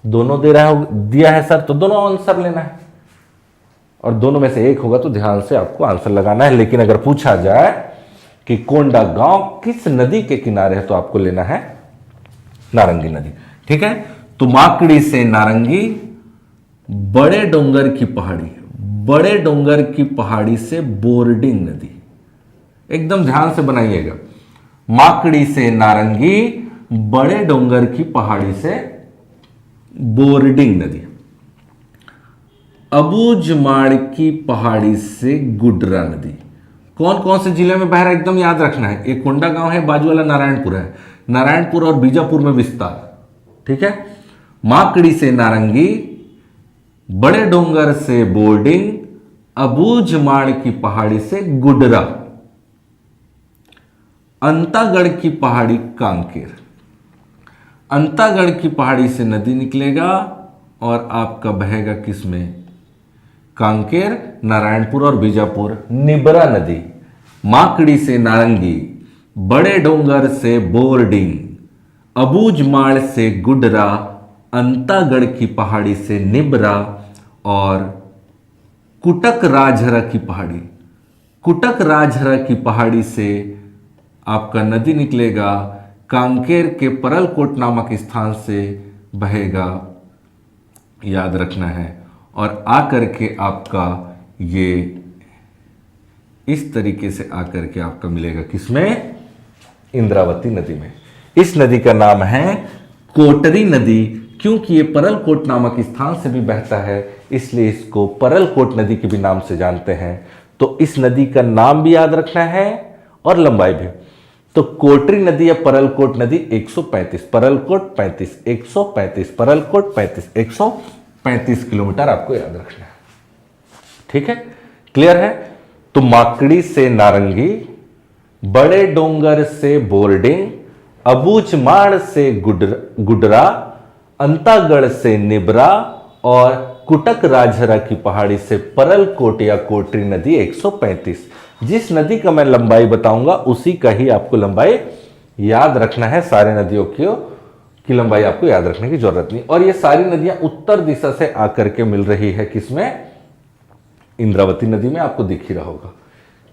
[SPEAKER 1] दोनों दे रहा है, दिया है सर, तो दोनों आंसर लेना है, और दोनों में से एक होगा तो ध्यान से आपको आंसर लगाना है। लेकिन अगर पूछा जाए कि कोंडागांव किस नदी के किनारे है, तो आपको लेना है नारंगी नदी। ठीक है। तो माकड़ी से नारंगी, बड़े डोंगर की पहाड़ी, बड़े डोंगर की पहाड़ी से बोर्डिंग नदी। एकदम ध्यान से बनाइएगा, माकड़ी से नारंगी, बड़े डोंगर की पहाड़ी से बोर्डिंग नदी। अबूझमाड़ की पहाड़ी से गुडरा नदी। कौन कौन से जिले में बह रहा है, एकदम याद रखना है। एक कोंडागांव है, बाजू वाला नारायणपुर है, नारायणपुर और बीजापुर में विस्तार। ठीक है। माकड़ी से नारंगी, बड़े डोंगर से बोर्डिंग, अबूझमाड़ की पहाड़ी से गुडरा, अंतागढ़ की पहाड़ी कांकेर। अंतागढ़ की पहाड़ी से नदी निकलेगा और आपका बहेगा किसमें, कांकेर, नारायणपुर और बीजापुर। निब्रा नदी, माकड़ी से नारंगी, बड़े डोंगर से बोर्डिंग, अबूझमाड़ से गुडरा, अंतागढ़ की पहाड़ी से निब्रा और कुटक राजहरा की पहाड़ी। कुटक राजहरा की पहाड़ी से आपका नदी निकलेगा, कांकेर के परलकोट नामक स्थान से बहेगा, याद रखना है। और आकर के आपका ये इस तरीके से आकर के आपका मिलेगा किसमें? इंद्रावती नदी में। इस नदी का नाम है कोटरी नदी, क्योंकि ये परलकोट नामक स्थान से भी बहता है, इसलिए इसको परलकोट नदी के भी नाम से जानते हैं। तो इस नदी का नाम भी याद रखना है और लंबाई भी। तो कोटरी नदी या परलकोट नदी 135, परलकोट 35, 135, परलकोट 35, 135 किलोमीटर आपको याद रखना है। ठीक है, क्लियर है? तो माकड़ी से नारंगी, बड़े डोंगर से बोर्डिंग, अबूझमाड़ से गुडरा, अंतागढ़ से निब्रा और कुटक राजहरा की पहाड़ी से परलकोट या कोटरी नदी 135। जिस नदी का मैं लंबाई बताऊंगा उसी का ही आपको लंबाई याद रखना है। सारे नदियों की लंबाई आपको याद रखने की जरूरत नहीं। और ये सारी नदियां उत्तर दिशा से आकर के मिल रही है किसमें? इंद्रावती नदी में, आपको दिख ही रहा होगा।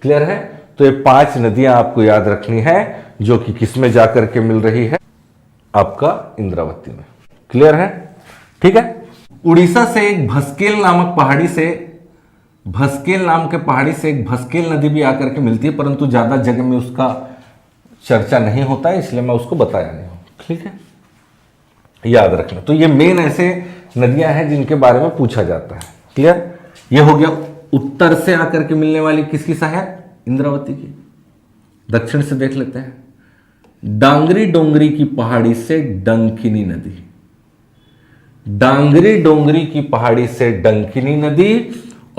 [SPEAKER 1] क्लियर है? तो ये 5 नदियां आपको याद रखनी है जो कि किसमें जाकर के मिल रही है? आपका इंद्रावती में। क्लियर है? ठीक है। उड़ीसा से एक भस्केल नामक पहाड़ी से, भस्केल नाम के पहाड़ी से एक भस्केल नदी भी आकर के मिलती है, परंतु ज्यादा जगह में उसका चर्चा नहीं होता है, इसलिए मैं उसको बताया नहीं हूं। ठीक है, याद रखना। तो ये मेन ऐसे नदियां हैं जिनके बारे में पूछा जाता है। क्लियर? ये हो गया उत्तर से आकर के मिलने वाली किसकी सहायक? इंद्रावती की। दक्षिण से देख लेते हैं। डांगरी डोंगरी की पहाड़ी से डंकिनी नदी, डांगरी डोंगरी की पहाड़ी से डंकिनी नदी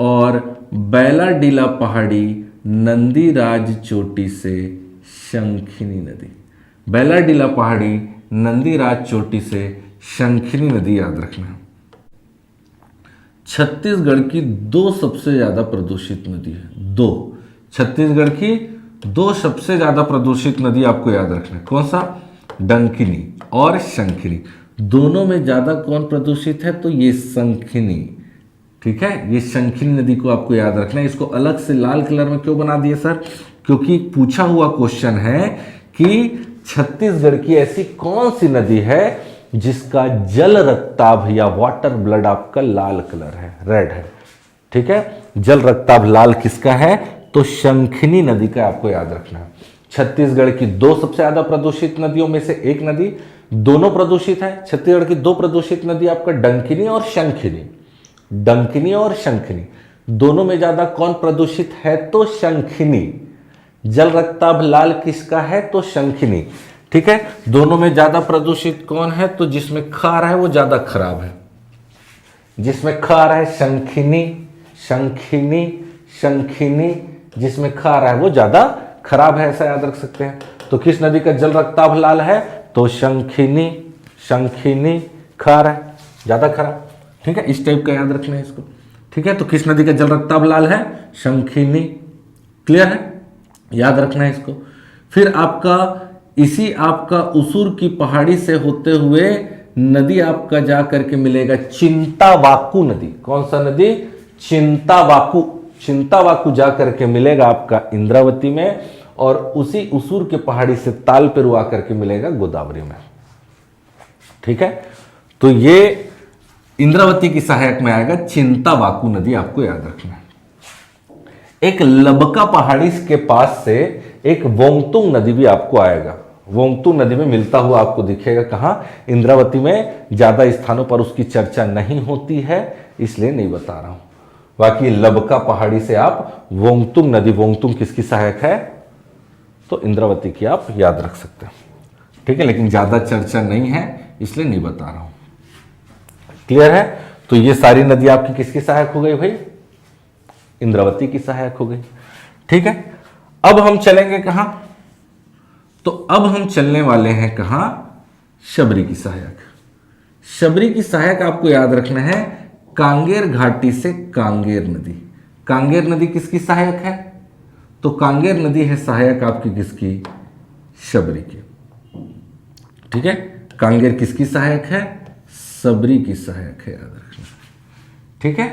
[SPEAKER 1] और बैलाडीला पहाड़ी नंदीराज चोटी से शंखिनी नदी। बैलाडीला पहाड़ी नंदीराज चोटी से शंखिनी नदी याद रखना। छत्तीसगढ़ की 2 सबसे ज्यादा प्रदूषित नदी है। 2 छत्तीसगढ़ की 2 सबसे ज्यादा प्रदूषित नदी आपको याद रखना है। कौन सा? डंकिनी और शंखिनी। दोनों में ज्यादा कौन प्रदूषित है? तो ये शंखिनी। ठीक है, ये शंखिनी नदी को आपको याद रखना है। इसको अलग से लाल कलर में क्यों बना दिए सर? क्योंकि पूछा हुआ क्वेश्चन है कि छत्तीसगढ़ की ऐसी कौन सी नदी है जिसका जल रक्ताभ या वाटर ब्लड आपका लाल कलर है, रेड है। ठीक है, जल रक्ताभ लाल किसका है? तो शंखिनी नदी का आपको याद रखना है। छत्तीसगढ़ की 2 सबसे ज्यादा प्रदूषित नदियों में से एक नदी, दोनों प्रदूषित है। छत्तीसगढ़ की 2 प्रदूषित नदी आपका डंकिनी और शंखिनी। डंकिनी और शंखिनी दोनों में ज्यादा कौन प्रदूषित है? तो शंखिनी। जल रक्ताभ लाल किसका है? तो शंखिनी। ठीक है, दोनों में ज्यादा प्रदूषित कौन है? तो जिसमें ख आ रहा है वो ज्यादा खराब है। जिसमें ख आ रहा है शंखिनी, शंखिनी, शंखिनी, जिसमें ख आ रहा है वो ज्यादा खराब है, ऐसा याद रख सकते हैं। तो किस नदी का जल रक्ताभ लाल है? तो शंखिनी, शंखिनी, ख आ रहा है ज्यादा खराब। ठीक है, इस टाइप का याद रखना है इसको। ठीक है, तो किस नदी का जल रक्ताभ लाल है? शंखिनी। क्लियर है? याद रखना है इसको। फिर आपका इसी आपका उसूर की पहाड़ी से होते हुए नदी आपका जा करके मिलेगा चिंतावाकू नदी। कौन सा नदी? चिंतावाकू। चिंतावाकू जा करके मिलेगा आपका इंद्रावती में, और उसी उसूर के पहाड़ी से ताल पेरू आकर के मिलेगा गोदावरी में। ठीक है, तो ये इंद्रावती की सहायक में आएगा चिंतावाकू नदी, आपको याद रखना है। एक लबका पहाड़ी के पास से एक वोंगतुंग नदी भी आपको आएगा। वोंगतुंग नदी में मिलता हुआ आपको दिखेगा। कहां? इंद्रावती में। ज्यादा स्थानों पर उसकी चर्चा नहीं होती है, इसलिए नहीं बता रहा हूं। बाकी लबका पहाड़ी से आप वोंगतुंग नदी, वोंगतुंग किसकी सहायक है? तो इंद्रावती की आप याद रख सकते हैं। ठीक है, लेकिन ज्यादा चर्चा नहीं है इसलिए नहीं बता रहा हूं। क्लियर है? तो ये सारी नदी आपकी किसकी सहायक हो गई भाई? इंद्रावती की सहायक हो गई। ठीक है, अब हम चलेंगे कहां? तो अब हम चलने वाले हैं कहां? शबरी की सहायक। शबरी की सहायक आपको याद रखना है कांगेर घाटी से कांगेर नदी। कांगेर नदी किसकी सहायक है? तो कांगेर नदी है सहायक आपकी किसकी? शबरी की। ठीक है, कांगेर किसकी सहायक है? शबरी की सहायक है, याद रखना। ठीक है,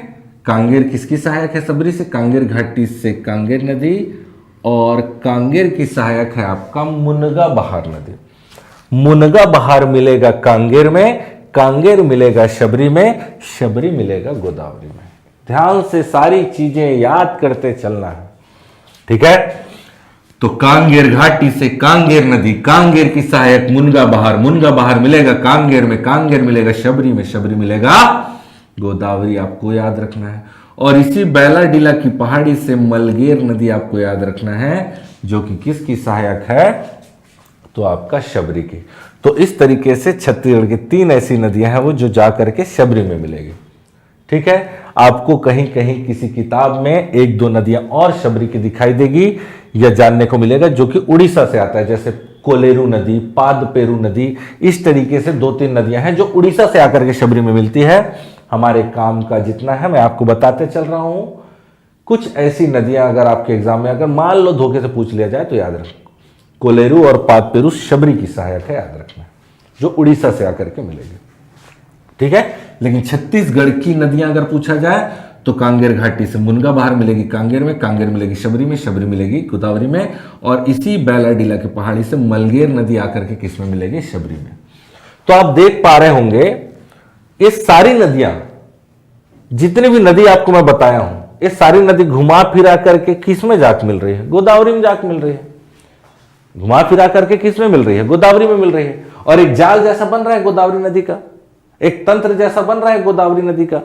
[SPEAKER 1] कांगेर किसकी सहायक है? शबरी से। कांगेर घाटी से कांगेर नदी, और कांगेर की सहायक है आपका मुनगा बहार नदी। मुनगा बहार मिलेगा कांगेर में, कांगेर मिलेगा शबरी में, शबरी मिलेगा गोदावरी में। ध्यान से सारी चीजें याद करते चलना है। ठीक है, तो कांगेर घाटी से कांगेर नदी, कांगेर की सहायक मुनगा बहार, मुनगा बहार मिलेगा कांगेर में, कांगेर मिलेगा शबरी में, शबरी मिलेगा गोदावरी, आपको याद रखना है। और इसी बैलाडीला की पहाड़ी से मलगेर नदी आपको याद रखना है, जो कि किसकी सहायक है? तो आपका शबरी की। तो इस तरीके से छत्तीसगढ़ की 3 ऐसी नदियां हैं वो जो जा करके शबरी में मिलेगी। ठीक है, आपको कहीं कहीं किसी किताब में 1-2 नदियां और शबरी की दिखाई देगी या जानने को मिलेगा, जो कि उड़ीसा से आता है, जैसे कोलेरू नदी, पादपेरू नदी। इस तरीके से 2-3 नदियां हैं जो उड़ीसा से आकर के शबरी में मिलती है। हमारे काम का जितना है मैं आपको बताते चल रहा हूं। कुछ ऐसी नदियां अगर आपके एग्जाम में अगर मान लो धोखे से पूछ लिया जाए तो याद रखना, कोलेरू और पादपेरू शबरी की सहायक है, याद रखना, जो उड़ीसा से आकर के मिलेगी। ठीक है, लेकिन छत्तीसगढ़ की नदियां अगर पूछा जाए तो कांगेर घाटी से मुनगा बहार मिलेगी कांगेर में, कांगेर मिलेगी शबरी में, शबरी मिलेगी गोदावरी में, और इसी बैलाडीला की पहाड़ी से मलगेर नदी आकर के किस में मिलेगी? शबरी में। तो आप देख पा रहे होंगे ये सारी नदियां, जितनी भी नदी आपको मैं बताया हूं, ये सारी नदी घुमा फिरा करके किस में जाके मिल रही है? गोदावरी में जाके मिल रही है। घुमा फिरा करके किस में मिल रही है? गोदावरी में मिल रही है। और एक जाल जैसा बन रहा है गोदावरी नदी का, एक तंत्र जैसा बन रहा है गोदावरी नदी का।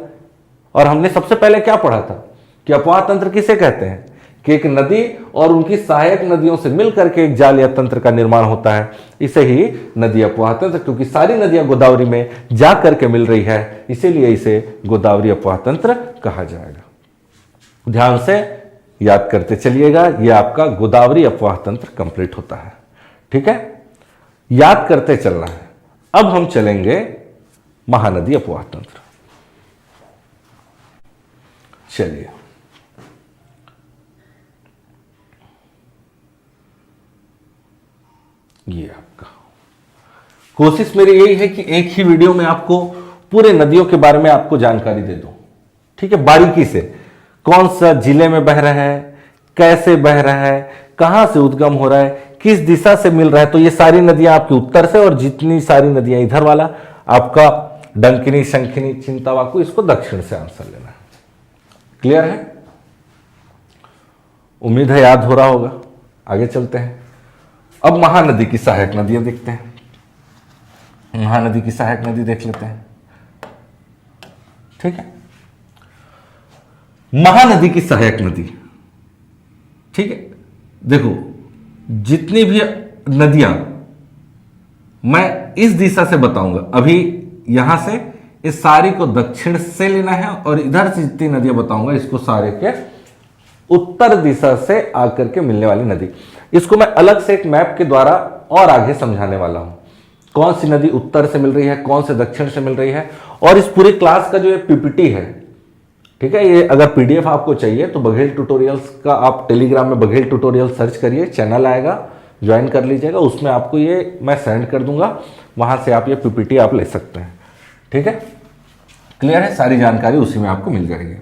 [SPEAKER 1] और हमने सबसे पहले क्या पढ़ा था कि अपवाह तंत्र किसे कहते हैं? कि एक नदी और उनकी सहायक नदियों से मिलकर के एक जाल या तंत्र का निर्माण होता है। इसे ही नदी अपवाह तंत्र, क्योंकि सारी नदियां गोदावरी में जा करके मिल रही है, इसीलिए इसे गोदावरी अपवाह तंत्र कहा जाएगा। ध्यान से याद करते चलिएगा, यह आपका गोदावरी अपवाह तंत्र कंप्लीट होता है। ठीक है, याद करते चलना है। अब हम चलेंगे महानदी अपवाह तंत्र। चलिए, ये आपका कोशिश मेरी यही है कि एक ही वीडियो में आपको पूरे नदियों के बारे में आपको जानकारी दे दूं। ठीक है, बारीकी से, कौन सा जिले में बह रहा है, कैसे बह रहा है, कहां से उद्गम हो रहा है, किस दिशा से मिल रहा है। तो ये सारी नदियां आपकी उत्तर से, और जितनी सारी नदियां इधर वाला आपका डंकिनी, शंखिनी, चिंतावाकू, इसको दक्षिण से आंसर लेना है। क्लियर है? उम्मीद है याद हो रहा होगा। आगे चलते हैं। अब महानदी की सहायक नदियां देखते हैं। महानदी की सहायक नदी देख लेते हैं। ठीक है, महानदी की सहायक नदी। ठीक है, देखो जितनी भी नदियां मैं इस दिशा से बताऊंगा, अभी यहां से इस सारी को दक्षिण से लेना है, और इधर से जितनी नदियां बताऊंगा इसको सारे के उत्तर दिशा से आकर के मिलने वाली नदी। इसको मैं अलग से एक मैप के द्वारा और आगे समझाने वाला हूं, कौन सी नदी उत्तर से मिल रही है, कौन से दक्षिण से मिल रही है। और इस पूरे क्लास का जो ये पीपीटी है, ठीक है, ये अगर पीडीएफ आपको चाहिए तो बघेल ट्यूटोरियल्स का आप टेलीग्राम में बघेल ट्यूटोरियल सर्च करिए, चैनल आएगा, ज्वाइन कर लीजिएगा। उसमें आपको ये मैं सेंड कर दूंगा, वहां से आप ये पीपीटी आप ले सकते हैं। ठीक है, क्लियर है? सारी जानकारी उसी में आपको मिल जाएगी।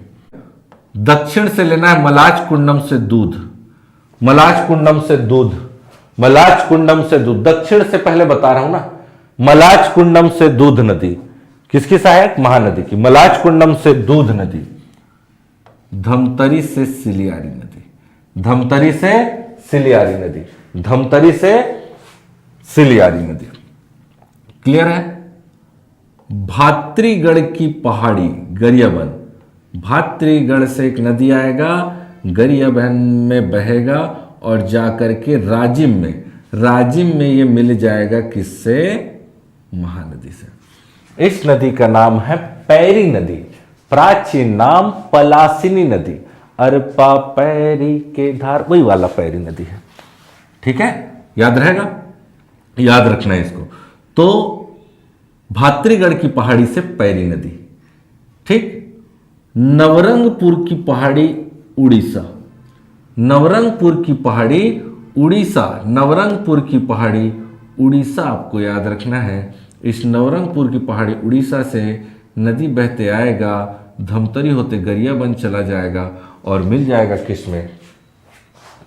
[SPEAKER 1] दक्षिण से लेना है मलाच कुंडम से दूध, मलाच कुंडम से दूध, मलाच कुंडम से दूध। दक्षिण से पहले बता रहा हूं ना, मलाच कुंडम से दूध नदी किसकी सहायक? महानदी की। मलाच कुंडम से दूध नदी। धमतरी से सिलियारी नदी, धमतरी से सिलियारी नदी, धमतरी से सिलियारी नदी। क्लियर है? भात्रीगढ़ की पहाड़ी गरियाबंद, भात्रीगढ़ से एक नदी आएगा, गरियाबंद में बहेगा और जाकर के राजिम में, राजिम में ये मिल जाएगा किससे? महानदी से। इस नदी का नाम है पैरी नदी, प्राचीन नाम पलासिनी नदी। अरपा पैरी के धार, वही वाला पैरी नदी है। ठीक है, याद रहेगा, याद रखना है इसको। तो भात्रीगढ़ की पहाड़ी से पैरी नदी, ठीक, नवरंगपुर की पहाड़ी उड़ीसा, नवरंगपुर की पहाड़ी उड़ीसा, नवरंगपुर की पहाड़ी उड़ीसा आपको याद रखना है। इस नवरंगपुर की पहाड़ी उड़ीसा से नदी बहते आएगा, धमतरी होते गरियाबंद चला जाएगा और मिल जाएगा किसमें,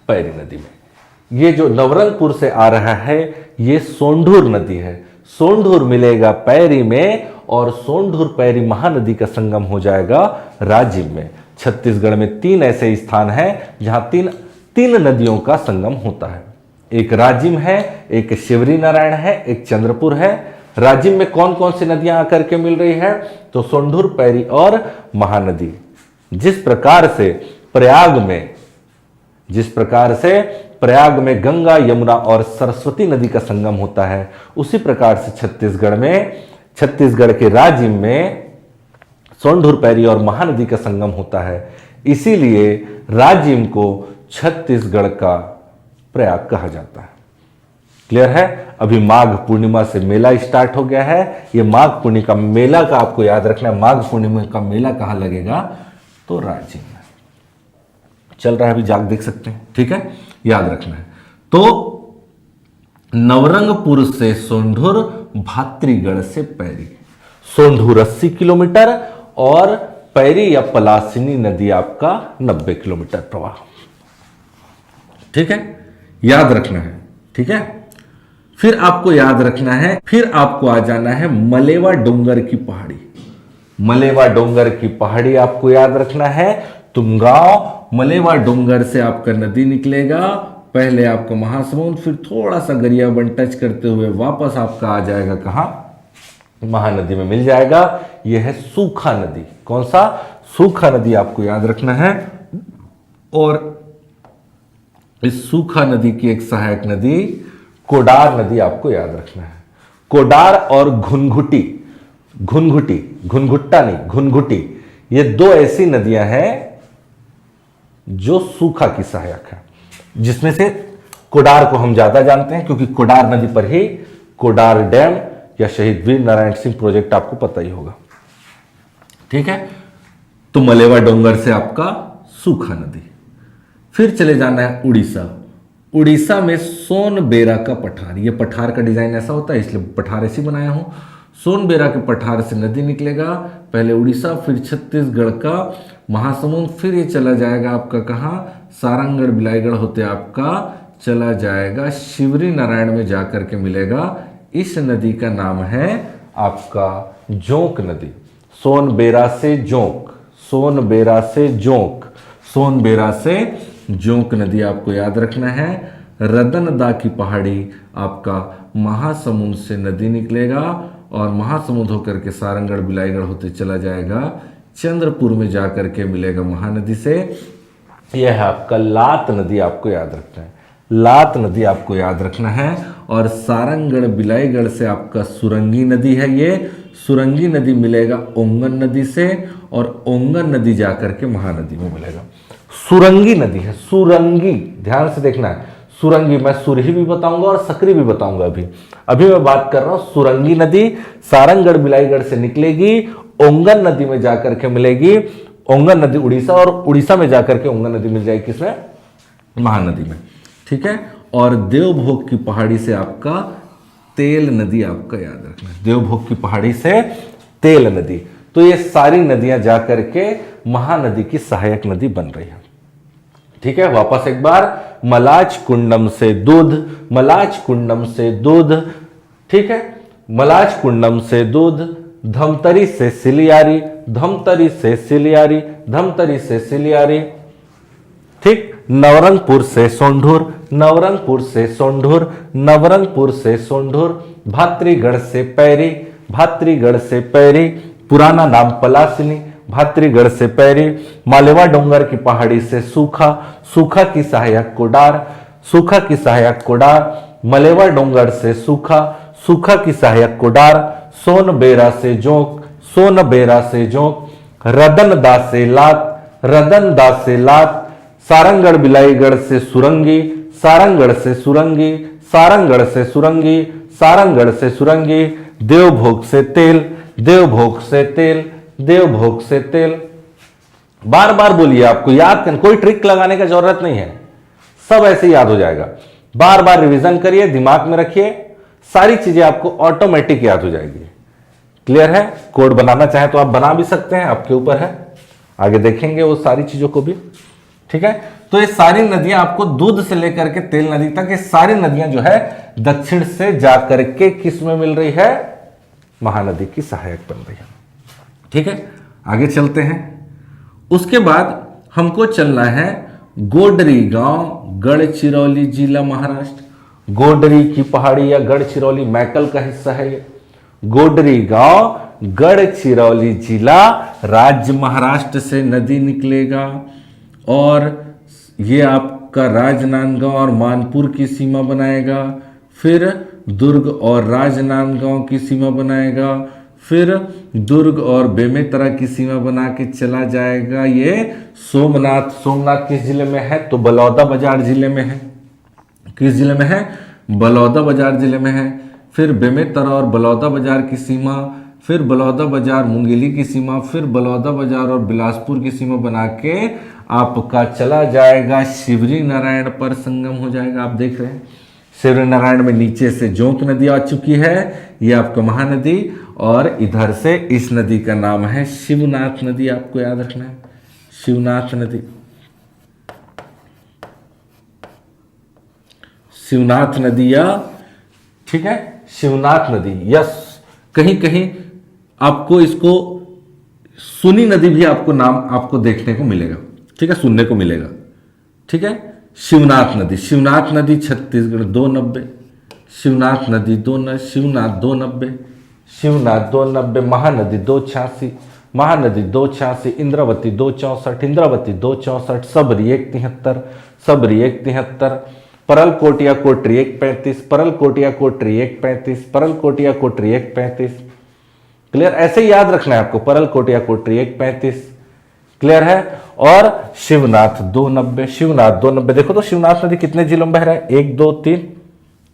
[SPEAKER 1] पैरी नदी में। ये जो नवरंगपुर से आ रहा है ये सोंढूर नदी है, सोंढूर मिलेगा पैरी में और सोंढूर पैरी महानदी का संगम हो जाएगा राजिम में। छत्तीसगढ़ में 3 ऐसे स्थान हैं जहां तीन नदियों का संगम होता है। एक राजिम है, एक शिवरी नारायण है, एक चंद्रपुर है। राजिम में कौन कौन सी नदियां आकर के मिल रही है, तो सोंढूर पैरी और महानदी। जिस प्रकार से प्रयाग में गंगा यमुना और सरस्वती नदी का संगम होता है, उसी प्रकार से छत्तीसगढ़ के राजिम में सोंढूर पैरी और महानदी का संगम होता है। इसीलिए राजिम को छत्तीसगढ़ का प्रयाग कहा जाता है। क्लियर है। अभी माघ पूर्णिमा से मेला स्टार्ट हो गया है। ये माघ पूर्णिमा का मेला का आपको याद रखना है। माघ पूर्णिमा का मेला कहां लगेगा, तो राजिम में चल रहा है, अभी जाग देख सकते हैं। ठीक है, याद रखना है। तो नवरंगपुर से सोंढूर, भात्रीगढ़ से पैरी। सोंढूर 80 किलोमीटर और पैरी या पलासिनी नदी आपका 90 किलोमीटर प्रवाह। ठीक है, याद रखना है। ठीक है, फिर आपको याद रखना है, फिर आपको आ जाना है मलेवा डोंगर की पहाड़ी। मलेवा डोंगर की पहाड़ी आपको याद रखना है। तुमगांव मलेवा डोंगर से आपका नदी निकलेगा, पहले आपका महासमुंद, फिर थोड़ा सा गरियाबंद टच करते हुए वापस आपका आ जाएगा कहां, महानदी में मिल जाएगा। यह है सूखा नदी। कौन सा, सूखा नदी आपको याद रखना है। और इस सूखा नदी की एक सहायक नदी कोडार नदी आपको याद रखना है। कोडार और घुनघुटी, घुनघुट्टा नहीं, घुनघुटी, ये 2 ऐसी नदियां हैं जो सूखा की सहायक है, जिसमें से कोडार को हम ज्यादा जानते हैं क्योंकि कोडार नदी पर ही कोडार डैम या शहीद वीर नारायण सिंह प्रोजेक्ट आपको पता ही होगा। ठीक है, तो मलेवा डोंगर से आपका सूखा नदी। फिर चले जाना है उड़ीसा। उड़ीसा में सोनबेरा का पठार, ये पठार का डिजाइन ऐसा होता है इसलिए पठार ऐसी बनाया हूं। सोनबेरा के पठार से नदी निकलेगा, पहले उड़ीसा, फिर छत्तीसगढ़ का महासमुंद, फिर ये चला जाएगा आपका कहां, सारंगढ़ बिलाईगढ़ होते आपका चला जाएगा शिवरी नारायण में जाकर के मिलेगा। इस नदी का नाम है आपका जोंक नदी। सोनबेरा से जोंक, सोनबेरा से जोंक, सोनबेरा से जोंक नदी आपको याद रखना है। रदनदा की पहाड़ी आपका महासमुंद से नदी निकलेगा और महासमुंद होकर के सारंगढ़ बिलाईगढ़ होते चला जाएगा, चंद्रपुर में जाकर के मिलेगा महानदी से। यह है आपका लात नदी आपको याद रखना है। लात नदी आपको याद रखना है। और सारंगढ़ बिलाईगढ़ से आपका सुरंगी नदी है। ये सुरंगी नदी मिलेगा ओंगन नदी से और ओंगन नदी जाकर के महानदी में मिलेगा। सुरंगी नदी है, सुरंगी, ध्यान से देखना है। सुरंगी, मैं सुरही भी बताऊंगा और सकरी भी बताऊंगा। अभी मैं बात कर रहा हूं सुरंगी नदी सारंगढ़ बिलाईगढ़ से निकलेगी, ओंगन नदी में जाकर के मिलेगी। ओंगन नदी उड़ीसा और उड़ीसा में जाकर के ओंगन नदी मिल जाएगी किसमें, महानदी में। ठीक है, और देवभोग की पहाड़ी से आपका तेल नदी आपका याद रखना है। देवभोग की पहाड़ी से तेल नदी। तो ये सारी नदियां जाकर के महानदी की सहायक नदी बन रही है। ठीक है, वापस एक बार, मलाच कुंडम से दूध, मलाच कुंडम से दूध। ठीक है, मलाच कुंडम से दूध, धमतरी से सिलियारी, धमतरी से सिलियारी, धमतरी से सिलियारी। ठीक, नवरंगपुर से सोंढूर, नवरंगपुर से सोंढूर, नवरंगपुर से सोंढूर, भात्रीगढ़ से पैरी, भात्रीगढ़ से पैरी, पुराना नाम पलासिनी, भात्रीगढ़ से पैरी, मालेवा डोंगर की पहाड़ी से सूखा, सूखा की सहायक कोडार, सूखा की सहायक कोडार, मलेवा डोंगर से सूखा, सूखा की सहायक कोडार, सोनबेरा से जोंक, सोनबेरा से जोंक, रदनदा से लात, रदनदा से लात, सारंगढ़ बिलाईगढ़ से सुरंगी, सारंगढ़ से सुरंगी, सारंगढ़ से सुरंगी, सारंगढ़ से सुरंगी, देवभोग से तेल, देवभोग से तेल, देवभोग से तेल। बार बार बोलिए, आपको याद करना, कोई ट्रिक लगाने का जरूरत नहीं है, सब ऐसे याद हो जाएगा। बार बार रिवीजन करिए, दिमाग में रखिए, सारी चीजें आपको ऑटोमेटिक याद हो जाएगी। क्लियर है? कोड बनाना चाहे तो आप बना भी सकते हैं, आपके ऊपर है, आगे देखेंगे वो सारी चीजों को भी। ठीक है, तो ये सारी नदियां आपको दूध से लेकर के तेल नदी तक, ये सारी नदियां जो है दक्षिण से जाकर के किस में मिल रही है? महानदी की सहायक बन रही है। ठीक है, आगे चलते हैं। उसके बाद हमको चलना है गोडरी गांव, गढ़चिरौली जिला, महाराष्ट्र। गोडरी की पहाड़ी या गढ़चिरौली मैकल का हिस्सा है ये। गोडरी गांव, गढ़चिरौली जिला, राज्य महाराष्ट्र से नदी निकलेगा और ये आपका राजनांदगांव और मानपुर की सीमा बनाएगा, फिर दुर्ग और राजनांदगांव की सीमा बनाएगा, फिर दुर्ग और बेमेतरा की सीमा बना के चला जाएगा ये सोमनाथ। सोमनाथ किस जिले में है? तो बलौदाबाजार जिले में है। किस जिले में है? बलौदाबाजार जिले में है। फिर बेमेतरा और बलौदाबाजार की सीमा, फिर बलौदाबाजार मुंगेली की सीमा, फिर बलौदाबाजार और बिलासपुर की सीमा बना के आपका चला जाएगा शिवरी नारायण पर संगम हो जाएगा। आप देख रहे हैं शिवरी नारायण में नीचे से जोंक नदी आ चुकी है, ये आपका महानदी, और इधर से इस नदी का नाम है शिवनाथ नदी। आपको याद रखना है, शिवनाथ नदी। शिवनाथ नदी या, ठीक है, शिवनाथ नदी, यस। कहीं कहीं आपको इसको सुनी नदी भी आपको नाम आपको देखने को मिलेगा, ठीक है, सुनने को मिलेगा। ठीक है, शिवनाथ नदी। शिवनाथ नदी छत्तीसगढ़ 290, शिवनाथ नदी शिवनाथ 290, शिवनाथ 290, महानदी 286, महानदी 286, इंद्रावती 264, इंद्रावती 264, सबरी 173, सबरी 173, परल कोटिया कोटरी 135, परल कोटिया कोटरी 135, परल कोटिया कोटरी 135। क्लियर? ऐसे ही याद रखना है आपको, परल कोटिया कोटरी 135। क्लियर है? और शिवनाथ 290, शिवनाथ 290। देखो तो शिवनाथ नदी कितने जिलों में बह रहा है? 1 2 3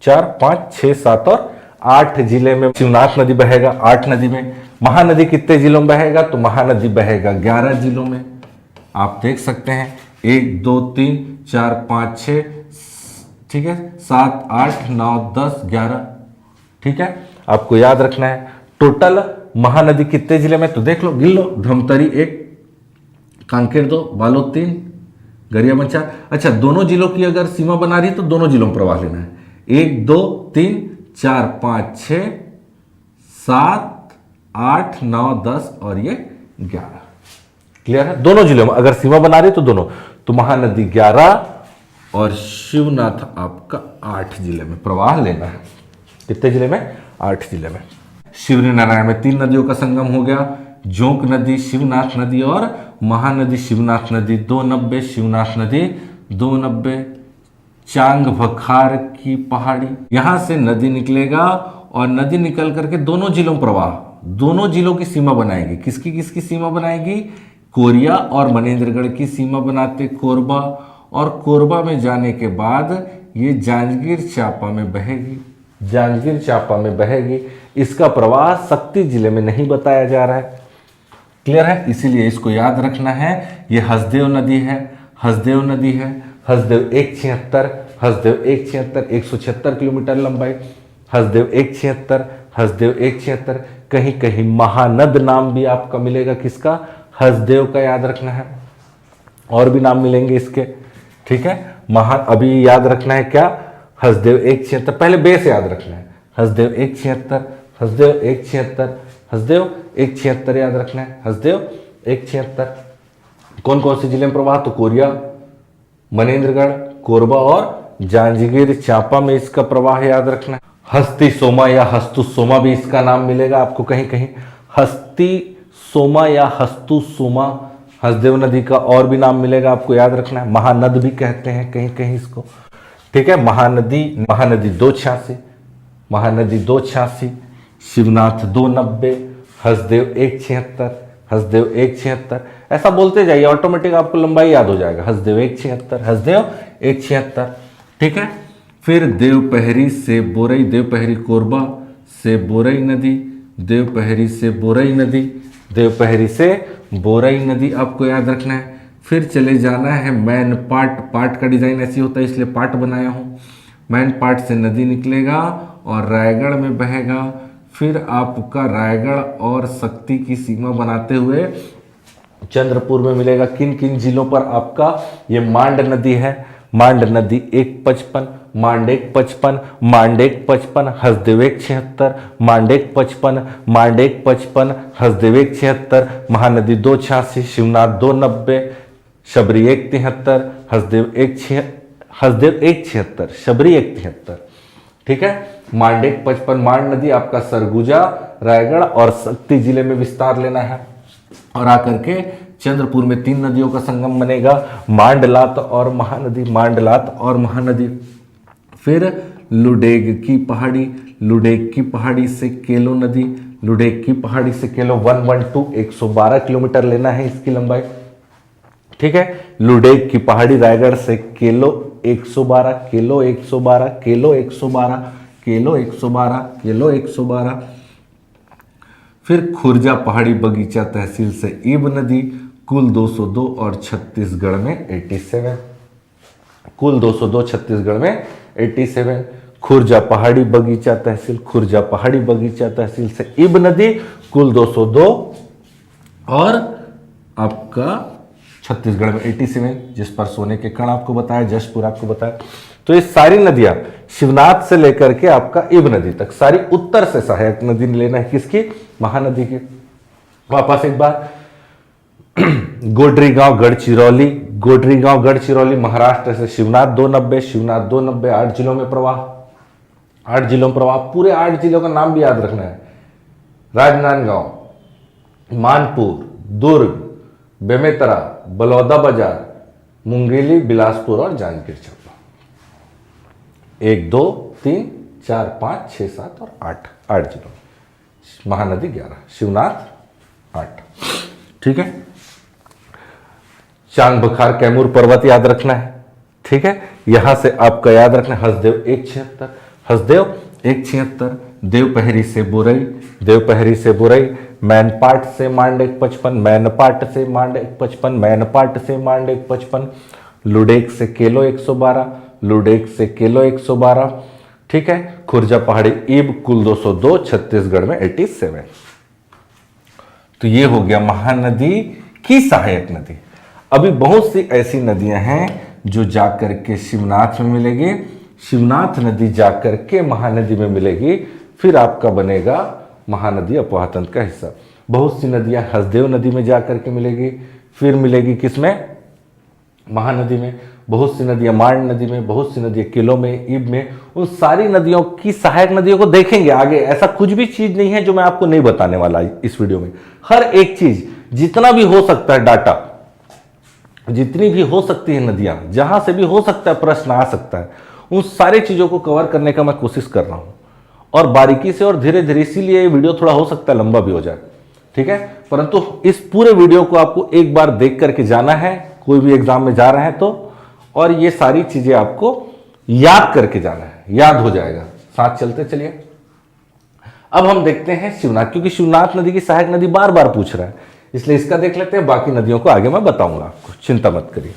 [SPEAKER 1] 4 5 6 7 और 8 जिले में शिवनाथ नदी बहेगा। 8 नदी में। महानदी कितने जिलों में बहेगा? तो महानदी बहेगा 11 जिलों में। आप देख सकते हैं 1 2 3 4 5 6, ठीक है, 7 8 9 10 11। ठीक है, आपको याद रखना है टोटल महानदी कितने जिले में, तो देख लो, गिन लो। धमतरी 1, कांकेर 2, बालोद 3, गरियाबंद 4। अच्छा, दोनों जिलों की अगर सीमा बना रही है तो दोनों जिलों में प्रवाह लेना है। 1 2 3 4 5 6 7 8 9 10 और ये 11। क्लियर है? दोनों जिलों में अगर सीमा बना रही है तो दोनों। तो महानदी 11 और शिवनाथ आपका 8 जिले में प्रवाह लेना है। कितने जिले में? 8 जिले में। शिवरी नारायण में 3 नदियों का संगम हो गया, जोंक नदी, शिवनाथ नदी और महानदी शिवनाथ नदी। 290 शिवनाथ नदी, 290 चांग भखार की पहाड़ी, यहां से नदी निकलेगा और नदी निकल करके दोनों जिलों में प्रवाह, दोनों जिलों की सीमा बनाएगी। किसकी किसकी सीमा बनाएगी? कोरिया और मनेन्द्रगढ़ की सीमा बनाते कोरबा, और कोरबा में जाने के बाद ये जांजगीर चांपा में बहेगी, जांजगीर चांपा में बहेगी। इसका प्रवाह शक्ति जिले में नहीं बताया जा रहा है। क्लियर है? इसीलिए इसको याद रखना है। ये हसदेव नदी है, हसदेव नदी है, हसदेव 176, हसदेव 176, 176 किलोमीटर लंबाई, हसदेव 176, हसदेव 176। कहीं कहीं महानद नाम भी आपका मिलेगा, किसका? हसदेव का, याद रखना है। और भी नाम मिलेंगे इसके, ठीक है। अभी याद रखना है क्या? हसदेव 176, पहले बेस याद रखना है। हसदेव 176, हसदेव 176, हसदेव 176 याद रखना है। हसदेव 176। कौन कौन से जिले में प्रवाह? तो कोरिया, मनेन्द्रगढ़, कोरबा और जांजगीर चांपा में इसका प्रवाह याद रखना है। हस्ती सोमा या हस्तु सोमा भी इसका नाम मिलेगा आपको कहीं कहीं। हस्ती सोमा या हस्तु सोमा हसदेव नदी का और भी नाम मिलेगा, आपको याद रखना है। महानद भी कहते हैं कहीं कहीं इसको, ठीक है। महानदी 286, महानदी 286, शिवनाथ 290, हसदेव 176, हसदेव 176। ऐसा बोलते जाइए, ऑटोमेटिक आपको लंबाई याद हो जाएगा। हसदेव 176, हसदेव 176, ठीक है। फिर देवपहरी से बोरई, देवपहरी कोरबा से बोरई नदी, देवपहरी से बोरई नदी, देवपहरी से बोरई नदी आपको याद रखना है। फिर चले जाना है मैन पाट का डिजाइन ऐसी होता है इसलिए पाट बनाया हूँ। मैन पाट से नदी निकलेगा और रायगढ़ में बहेगा। फिर आपका रायगढ़ और शक्ति की सीमा बनाते हुए चंद्रपुर में मिलेगा। किन किन जिलों पर आपका ये मांड नदी है, मांड नदी 155, मांडेक 55, मांडेक 55, हसदेव 76, मांडेक 55, मांडेक 55, हसदेव 76, महानदी 286, शिवनाथ 290, शबरी 173, हसदेव 176, शबरी 173। ठीक है, मांडेक 55 मांड नदी आपका सरगुजा, रायगढ़ और शक्ति जिले में विस्तार लेना है और आकर के चंद्रपुर में 3 नदियों का संगम बनेगा, मांडलात और महानदी, मांडलात और महानदी। फिर लुडेग की पहाड़ी, लुडेग की पहाड़ी से केलो नदी, लुडेग की पहाड़ी से केलो 112 112 किलोमीटर लेना है इसकी लंबाई। ठीक है, लुडेग की पहाड़ी रायगढ़ से केलो 112, केलो 112, केलो 112, केलो 112, केलो 112। फिर खुर्जा पहाड़ी बगीचा तहसील से ईब नदी, कुल 202 और छत्तीसगढ़ में 87, कुल 202 छत्तीसगढ़ में 87। खुर्जा पहाड़ी बगीचा तहसील, खुर्जा पहाड़ी बगीचा तहसील से ईब नदी, कुल 202 और आपका छत्तीसगढ़ में 87, जिस पर सोने के कण आपको बताया, जशपुर आपको बताया। तो ये सारी नदियां शिवनाथ से लेकर के आपका ईब नदी तक सारी उत्तर से सहायक नदी लेना है किसकी, महानदी की। वापस एक बार गोडरी गांव गढ़चिरौली, गोडरी गांव गढ़चिरौली महाराष्ट्र से शिवनाथ 290, शिवनाथ 290 8 जिलों में प्रवाह, 8 जिलों में प्रवाह। पूरे 8 जिलों का नाम भी याद रखना है, राजनांदगांव, मानपुर, दुर्ग, बेमेतरा, बलौदा बाजार, मुंगेली, बिलासपुर और जांजगीर चांपा। 1 2 3 4 5 6 7 और 8 जिलों, महानदी 11, शिवनाथ 8। ठीक है, चांग बखार कैमूर पर्वत याद रखना है। ठीक है, यहां से आपका याद रखना है हसदेव 176, हसदेव 176, देवपहरी से बुरई, देवपहरी से बुरई, मैनपाट से मांडेक 55, मैनपाट से मांडेक 55, मैनपाट से मांडेक 55, लुडेक से केलो 112, लुडेक से केलो 112। ठीक है, खुर्जा पहाड़ी ईब कुल 202, छत्तीसगढ़ में 87। तो ये हो गया महानदी की सहायक नदी। अभी बहुत सी ऐसी नदियां हैं जो जाकर के शिवनाथ में मिलेगी, शिवनाथ नदी जाकर के महानदी में मिलेगी, फिर आपका बनेगा महानदी अपोहा तंत्र का हिस्सा। बहुत सी नदियां हसदेव नदी में जाकर के मिलेगी, फिर मिलेगी किसमें, महानदी में। बहुत सी नदियां मांड नदी में, बहुत सी नदियां किलो में, ईब में। उन सारी नदियों की सहायक नदियों को देखेंगे आगे। ऐसा कुछ भी चीज नहीं है जो मैं आपको नहीं बताने वाला इस वीडियो में। हर एक चीज जितना भी हो सकता है, डाटा जितनी भी हो सकती है नदियां, जहां से भी हो सकता है प्रश्न आ सकता है, उन सारी चीजों को कवर करने का मैं कोशिश कर रहा हूं और बारीकी से और धीरे धीरे। इसीलिए ये वीडियो थोड़ा हो सकता है लंबा भी हो जाए, ठीक है, परंतु इस पूरे वीडियो को आपको एक बार देख करके जाना है, कोई भी एग्जाम में जा रहे हैं तो, और ये सारी चीजें आपको याद करके जाना है, याद हो जाएगा। साथ चलते चलिए। अब हम देखते हैं शिवनाथ, क्योंकि शिवनाथ नदी की सहायक नदी बार बार पूछ रहा है, इसलिए इसका देख लेते हैं। बाकी नदियों को आगे मैं बताऊंगा आपको, चिंता मत करिए,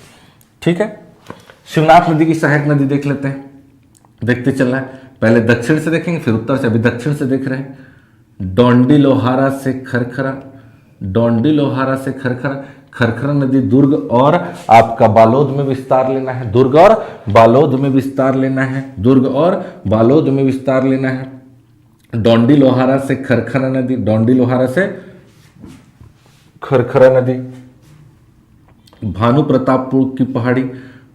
[SPEAKER 1] ठीक है। शिवनाथ नदी की सहायक नदी देख लेते हैं, देखते चल रहा है। पहले दक्षिण से देखेंगे फिर उत्तर से, अभी दक्षिण से देख रहे हैं। डोंडी लोहारा से खरखरा, डोंडी लोहारा से खरखरा, खरखरा नदी दुर्ग और आपका बालोद में विस्तार लेना है, दुर्ग और बालोद में विस्तार लेना है, दुर्ग और बालोद में विस्तार लेना है। डोंडी लोहारा से खरखरा नदी, डोंडी लोहारा से खरखरा नदी। भानु प्रतापपुर की पहाड़ी,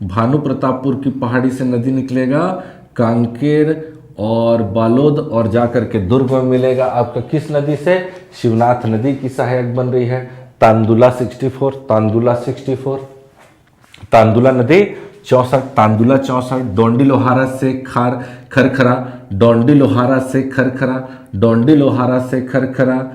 [SPEAKER 1] भानु प्रतापपुर की पहाड़ी से नदी निकलेगा कांकेर और बालोद और जाकर के दुर्ग में मिलेगा आपका किस नदी से, शिवनाथ नदी की सहायक बन रही है। तांदुला 64, तांदुला 64, तांदुला नदी 64, तांदुला 64। डोंडी लोहारा से खरखरा, डोंडी लोहारा से खरखरा, डोंडी लोहारा से खरखरा।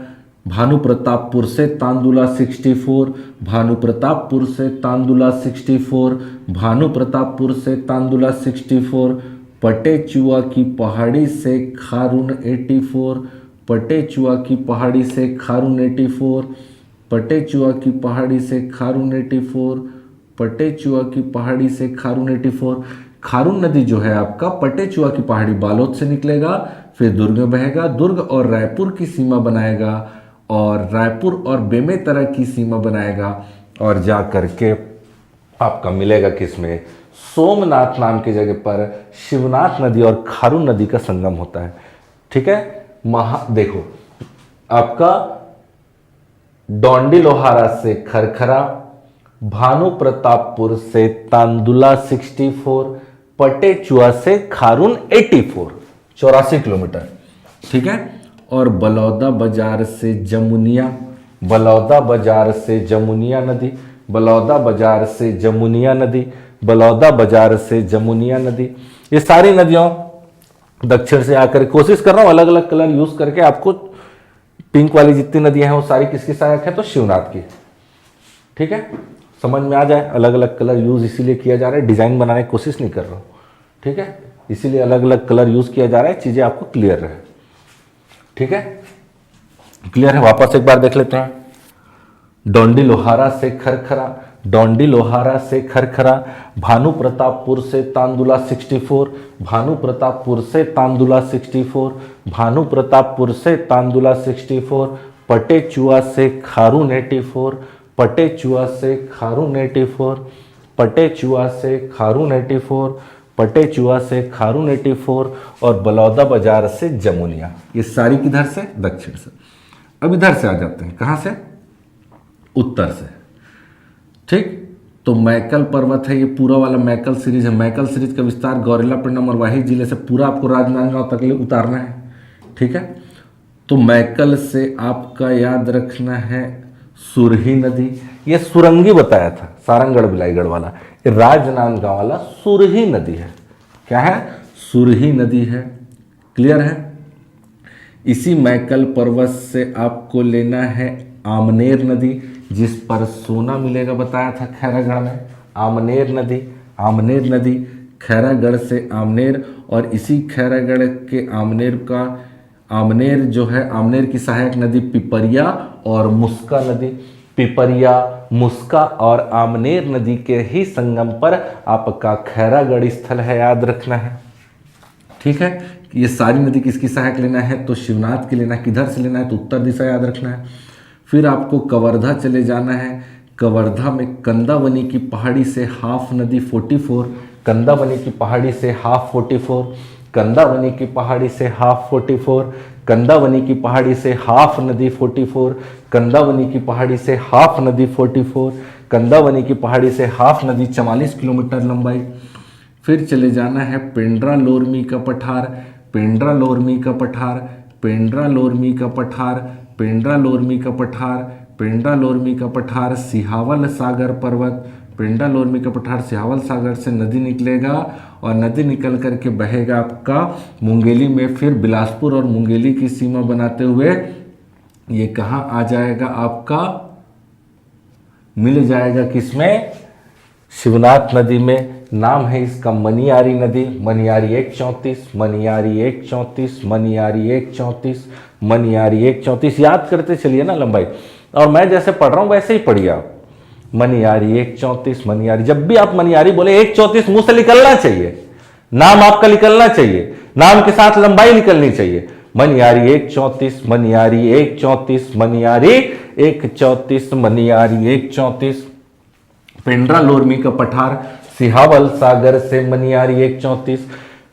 [SPEAKER 1] भानु प्रतापपुर से तांदुला 64, भानु प्रतापपुर से तांदुला 64, भानु प्रतापपुर से तांदुला 64। पटेचुआ की पहाड़ी से खारून 84, पटेचुआ की पहाड़ी से खारून 84, पटेचुआ की पहाड़ी से खारून 84, पटेचुआ की पहाड़ी से खारून 84। खारून नदी जो है आपका पटेचुआ की पहाड़ी बालोद से निकलेगा, फिर दुर्ग में बहेगा, दुर्ग और रायपुर की सीमा बनाएगा, और रायपुर और बेमेतरा की सीमा बनाएगा, और जा करके आपका मिलेगा किसमें, सोमनाथ नाम की जगह पर शिवनाथ नदी और खारून नदी का संगम होता है। ठीक है, देखो आपका डोंडी लोहारा से खरखरा, भानु प्रतापपुर से तांदुला 64, पटेचुआ से खारून 84, 84 किलोमीटर। ठीक है, और बलौदा बाजार से जमुनिया, बलौदा बाजार से जमुनिया नदी, बलौदा बाजार से जमुनिया नदी, बलौदा बाजार से जमुनिया नदी। ये सारी नदियों दक्षिण से आकर, कोशिश कर रहा हूं अलग अलग कलर यूज करके आपको, पिंक वाली जितनी नदियां हैं वो सारी किसकी सहायक है, तो शिवनाथ की। ठीक है, समझ में आ जाए, अलग अलग कलर यूज इसीलिए किया जा रहा है, डिजाइन बनाने की कोशिश नहीं कर रहा हूं। ठीक है, इसीलिए अलग अलग कलर यूज किया जा रहा है, चीजें आपको क्लियर रहे। ठीक है, क्लियर है, वापस एक बार देख लेते हैं। डोंडी लोहारा से खरखरा, डोंडी लोहारा से खरखरा, भानु प्रतापपुर से तांदुला 64, भानु प्रतापपुर से तांदुला 64, भानु प्रतापपुर से तांदुला 64, पटेचुआ से खारून 84, पटेचुआ से खारून 84, पटेचुआ से खारून 84, पटेचुआ से खारून 84, और बलौदा बाजार से जमुनिया। ये सारी किधर से, दक्षिण से। अब इधर से आ जाते हैं, कहां से, उत्तर से। ठीक, तो मैकल पर्वत है, ये पूरा वाला मैकल सीरीज है। मैकल सीरीज का विस्तार गौरेला पिंडम और वाही जिले से पूरा आपको राजनांदगांव तक उतारना है। ठीक है, तो मैकल से आपका याद रखना है सुरही नदी, ये सुरंगी बताया था, सारंगगढ़ बिलाईगढ़ वाला, ये राजनांदगांव वाला सुरही नदी है। क्या है, सुरही नदी है। क्लियर है। इसी मैकल पर्वत से आपको लेना है आमनेर नदी, जिस पर सोना मिलेगा बताया था खैरागढ़ में, आमनेर नदी, आमनेर नदी, खैरागढ़ से आमनेर, और इसी खैरागढ़ के आमनेर का, आमनेर जो है, आमनेर की सहायक नदी पिपरिया और मुस्का नदी, पिपरिया, मुस्का और आमनेर नदी के ही संगम पर आपका खैरागढ़ स्थल है, याद रखना है। ठीक है, ये सारी नदी किसकी सहायक लेना है, तो शिवनाथ की लेना है। किधर से लेना है, तो उत्तर दिशा याद रखना है। फिर आपको कवर्धा चले जाना है। कवर्धा में कंदावनी की पहाड़ी से हाफ नदी 44, कंदावनी की पहाड़ी से हाफ 44, कंदावनी की पहाड़ी से हाफ 44, कंदावनी की पहाड़ी से हाफ नदी 44, कंदावनी की पहाड़ी से हाफ नदी 44, कंदावनी की पहाड़ी से हाफ नदी 44 किलोमीटर लंबाई। फिर चले जाना है पेंड्रा लोरमी का पठार, पेंड्रा लोरमी का पठार, पेंड्रा लोरमी का पठार, पेंड्रा लोरमी का पठार, पेंड्रा लोरमी का पठार, सिहावल सागर पर्वत, पेंड्रा लोरमी का पठार सिहावल सागर से नदी निकलेगा, और नदी निकल करके बहेगा आपका मुंगेली में, फिर बिलासपुर और मुंगेली की सीमा बनाते हुए ये कहाँ आ जाएगा, आपका मिल जाएगा किसमें, शिवनाथ नदी में। नाम है इसका मनियारी नदी, मनियारी 134, मनियारी 134, मनियारी 134, मनियारी 134, याद करते चलिए ना लंबाई, और मैं जैसे पढ़ रहा हूं वैसे ही पढ़िए आप। मनियारी 134, मनियारी, जब भी आप मनियारी बोले 134 मुंह से निकलना चाहिए, नाम आपका निकलना चाहिए, नाम के साथ लंबाई निकलनी चाहिए। मनियारी 134, मनियारी 134, मनियारी 134, मनियारी 134, पेंड्रा लोरमी का पठार सिहावल सागर से मनियारी 134,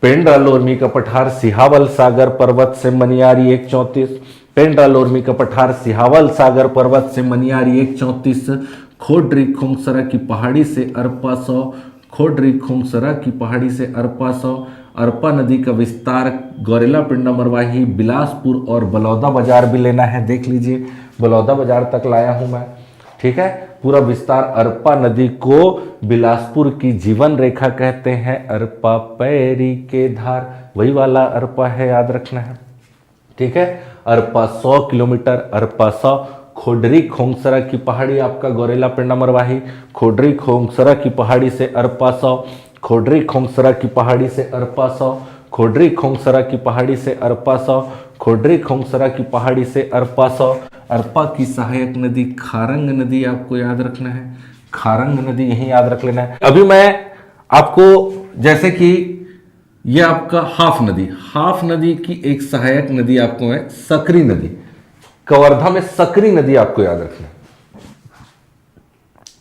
[SPEAKER 1] पेंड्रा लोरमी का पठार सिहावल सागर पर्वत से मनियारी 134, पेंड्रा लोरमी का पठार सिहावल सागर पर्वत से मनियारी 134, खोडरी खोंगसरा की पहाड़ी से अरपा 100, खोडरी खोंगसरा की पहाड़ी से अरपा 100, अरपा नदी का विस्तार गौरेला पिंडम मरवाही, बिलासपुर और बलौदा बाजार भी लेना है। देख लीजिए, बलौदा बाजार तक लाया हूं मैं। ठीक है, पूरा विस्तार, अरपा नदी को बिलासपुर की जीवन रेखा कहते हैं, अरपा पैरी के धार, वही वाला अरपा है, याद रखना है। ठीक है, अरपा 100 किलोमीटर, अरपा 100, खोडरी खोंगसरा की पहाड़ी आपका गौरेला पिंडा मरवाही, खोडरी खोंगसरा की पहाड़ी से अरपा 100, खोडरी खोंगसरा की पहाड़ी से अरपा 100, खोडरी खोंगसरा की पहाड़ी से अरपा 100, खोडरी खोंगसरा की पहाड़ी से अरपा 100, अरपा की सहायक नदी खारंग नदी आपको याद रखना है, खारंग नदी यही याद रख लेना है। अभी मैं आपको जैसे कि ये आपका हाफ नदी की एक सहायक नदी आपको है सकरी नदी, कवर्धा में सकरी नदी आपको याद रखना है।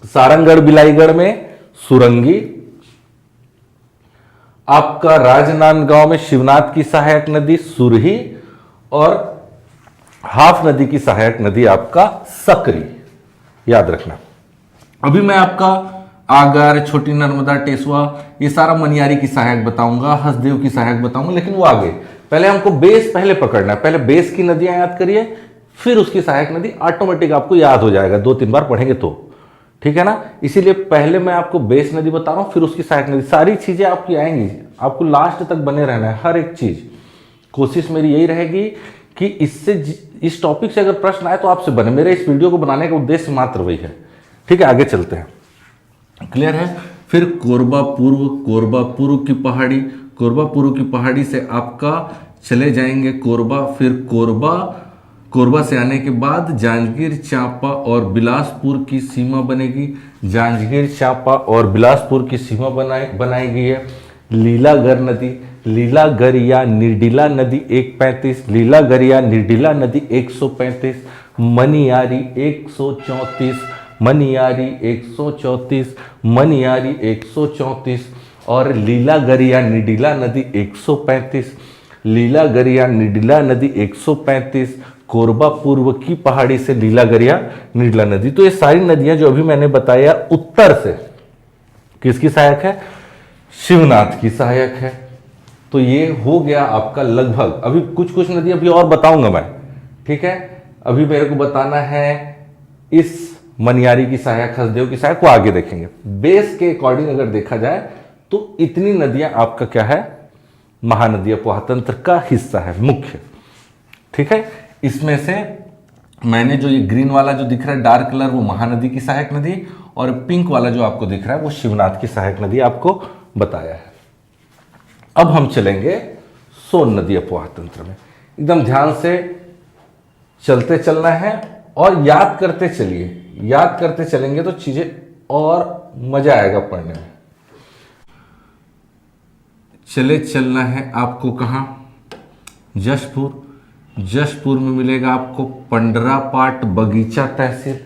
[SPEAKER 1] सारंगढ़ बिलाईगढ़ में सुरंगी, आपका राजनांदगांव में शिवनाथ की सहायक नदी सुरही, और हाफ नदी की सहायक नदी आपका सकरी, याद रखना। अभी मैं आपका आगर, छोटी नर्मदा, टेसुआ ये सारा मनियारी की सहायक बताऊंगा, हसदेव की सहायक बताऊंगा, लेकिन वो आगे। पहले हमको बेस पहले पकड़ना है, पहले बेस की नदियां याद करिए, फिर उसकी सहायक नदी ऑटोमेटिक आपको याद हो जाएगा, 2-3 बार पढ़ेंगे तो, ठीक है ना। इसीलिए पहले मैं आपको बेस नदी बता रहा हूं, फिर उसकी सहायक नदी, सारी चीजें आपकी आएंगी, आपको लास्ट तक बने रहना है, हर एक चीज। कोशिश मेरी यही रहेगी कि इस टॉपिक से अगर प्रश्न आए तो आपसे बने, मेरे इस वीडियो को बनाने का उद्देश्य मात्र वही है, ठीक है। आगे चलते हैं, क्लियर है। फिर कोरबा पूर्व की पहाड़ी, कोरबा पूर्व की पहाड़ी से आपका चले जाएंगे कोरबा, फिर कोरबा से आने के बाद जांजगीर चांपा और बिलासपुर की सीमा बनेगी, जांजगीर चांपा और बिलासपुर की सीमा बनाई गई है। लीलागर नदी, लीलागर या निर्डिला नदी 135, लीलागर या निर्डिला नदी 135, मनियारी 134, मनियारी 134, मनियारी 134, और लीलागर या निडिला नदी 135, लीलागर या निडिला नदी 135, कोरबा पूर्व की पहाड़ी से लीलागर या निडिला नदी। तो ये सारी नदियां जो अभी मैंने बताया उत्तर से किसकी सहायक है, शिवनाथ की सहायक है। तो ये हो गया आपका लगभग, अभी कुछ नदी अभी और बताऊंगा मैं, ठीक है। अभी मेरे को बताना है इस मनियारी की सहायक, हसदेव की सहायक, वो आगे देखेंगे। बेस के अकॉर्डिंग अगर देखा जाए तो इतनी नदियां आपका क्या है, महानदी अफवाह तंत्र का हिस्सा है, मुख्य, ठीक है। इसमें से मैंने जो ये ग्रीन वाला जो दिख रहा है डार्क कलर, वो महानदी की सहायक नदी, और पिंक वाला जो आपको दिख रहा है वो शिवनाथ की सहायक नदी आपको बताया है। अब हम चलेंगे सोन नदी अफवाह तंत्र में, एकदम ध्यान से चलते चलना है और याद करते चलिए, याद करते चलेंगे तो चीजें और मजा आएगा पढ़ने में। चलना है आपको कहां, जशपुर में मिलेगा आपको पंडरापाट बगीचा तहसील,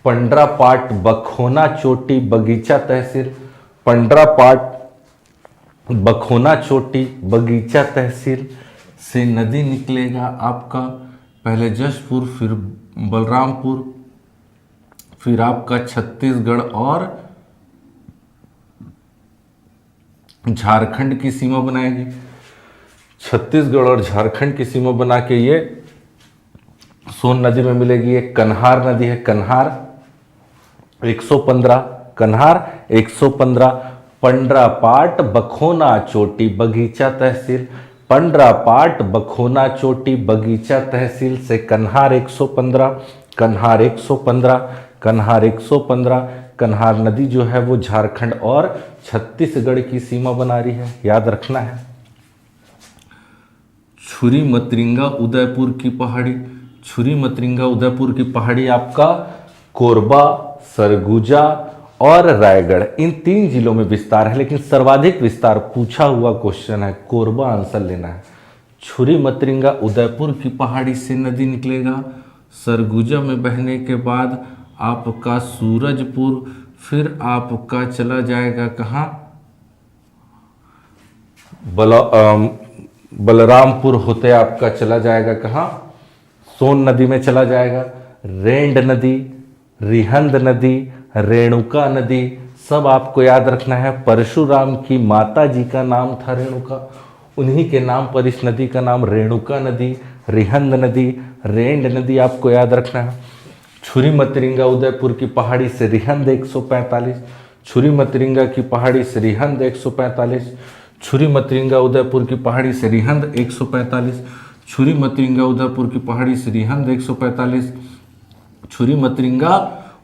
[SPEAKER 1] पंडरापाट बखोना चोटी बगीचा तहसील, पंडरापाट बखोना चोटी बगीचा तहसील से नदी निकलेगा आपका, पहले जशपुर, फिर बलरामपुर, फिर आपका छत्तीसगढ़ और झारखंड की सीमा बनाएगी, छत्तीसगढ़ और झारखंड की सीमा बना के ये सोन नदी में मिलेगी। एक कन्हार नदी है, कन्हार 115, कन्हार 115, पंडरापाट बखोना चोटी बगीचा तहसील, पंडरापाट बखोना चोटी बगीचा तहसील से कन्हार 115, कन्हार 115, कन्हार 115, कन्हार नदी जो है वो झारखंड और छत्तीसगढ़ की सीमा बना रही है, याद रखना है। छुरी मतरिंगा उदयपुर की पहाड़ी, छुरी मतरिंगा उदयपुर की पहाड़ी आपका कोरबा, सरगुजा और रायगढ़, इन 3 जिलों में विस्तार है, लेकिन सर्वाधिक विस्तार पूछा हुआ क्वेश्चन है, कोरबा आंसर लेना है। छुरी मतरिंगा उदयपुर की पहाड़ी से नदी निकलेगा, सरगुजा में बहने के बाद आपका सूरजपुर, फिर आपका चला जाएगा कहाँ, बलरामपुर होते आपका चला जाएगा कहाँ, सोन नदी में चला जाएगा। रेंड नदी, रिहंद नदी, रेणुका नदी, सब आपको याद रखना है। परशुराम की माता जी का नाम था रेणुका, उन्हीं के नाम पर इस नदी का नाम रेणुका नदी, रिहंद नदी, रेंड नदी आपको याद रखना है। छुरी मतरिंगा उदयपुर की पहाड़ी से रिहंद 145, छुरी मतरिंगा की पहाड़ी से रिहंद 145, छुरी मतरिंगा उदयपुर की पहाड़ी से रिहंद 145, छुरी मतरिंगा उदयपुर की पहाड़ी से रिहंद 145, छुरी मतरिंगा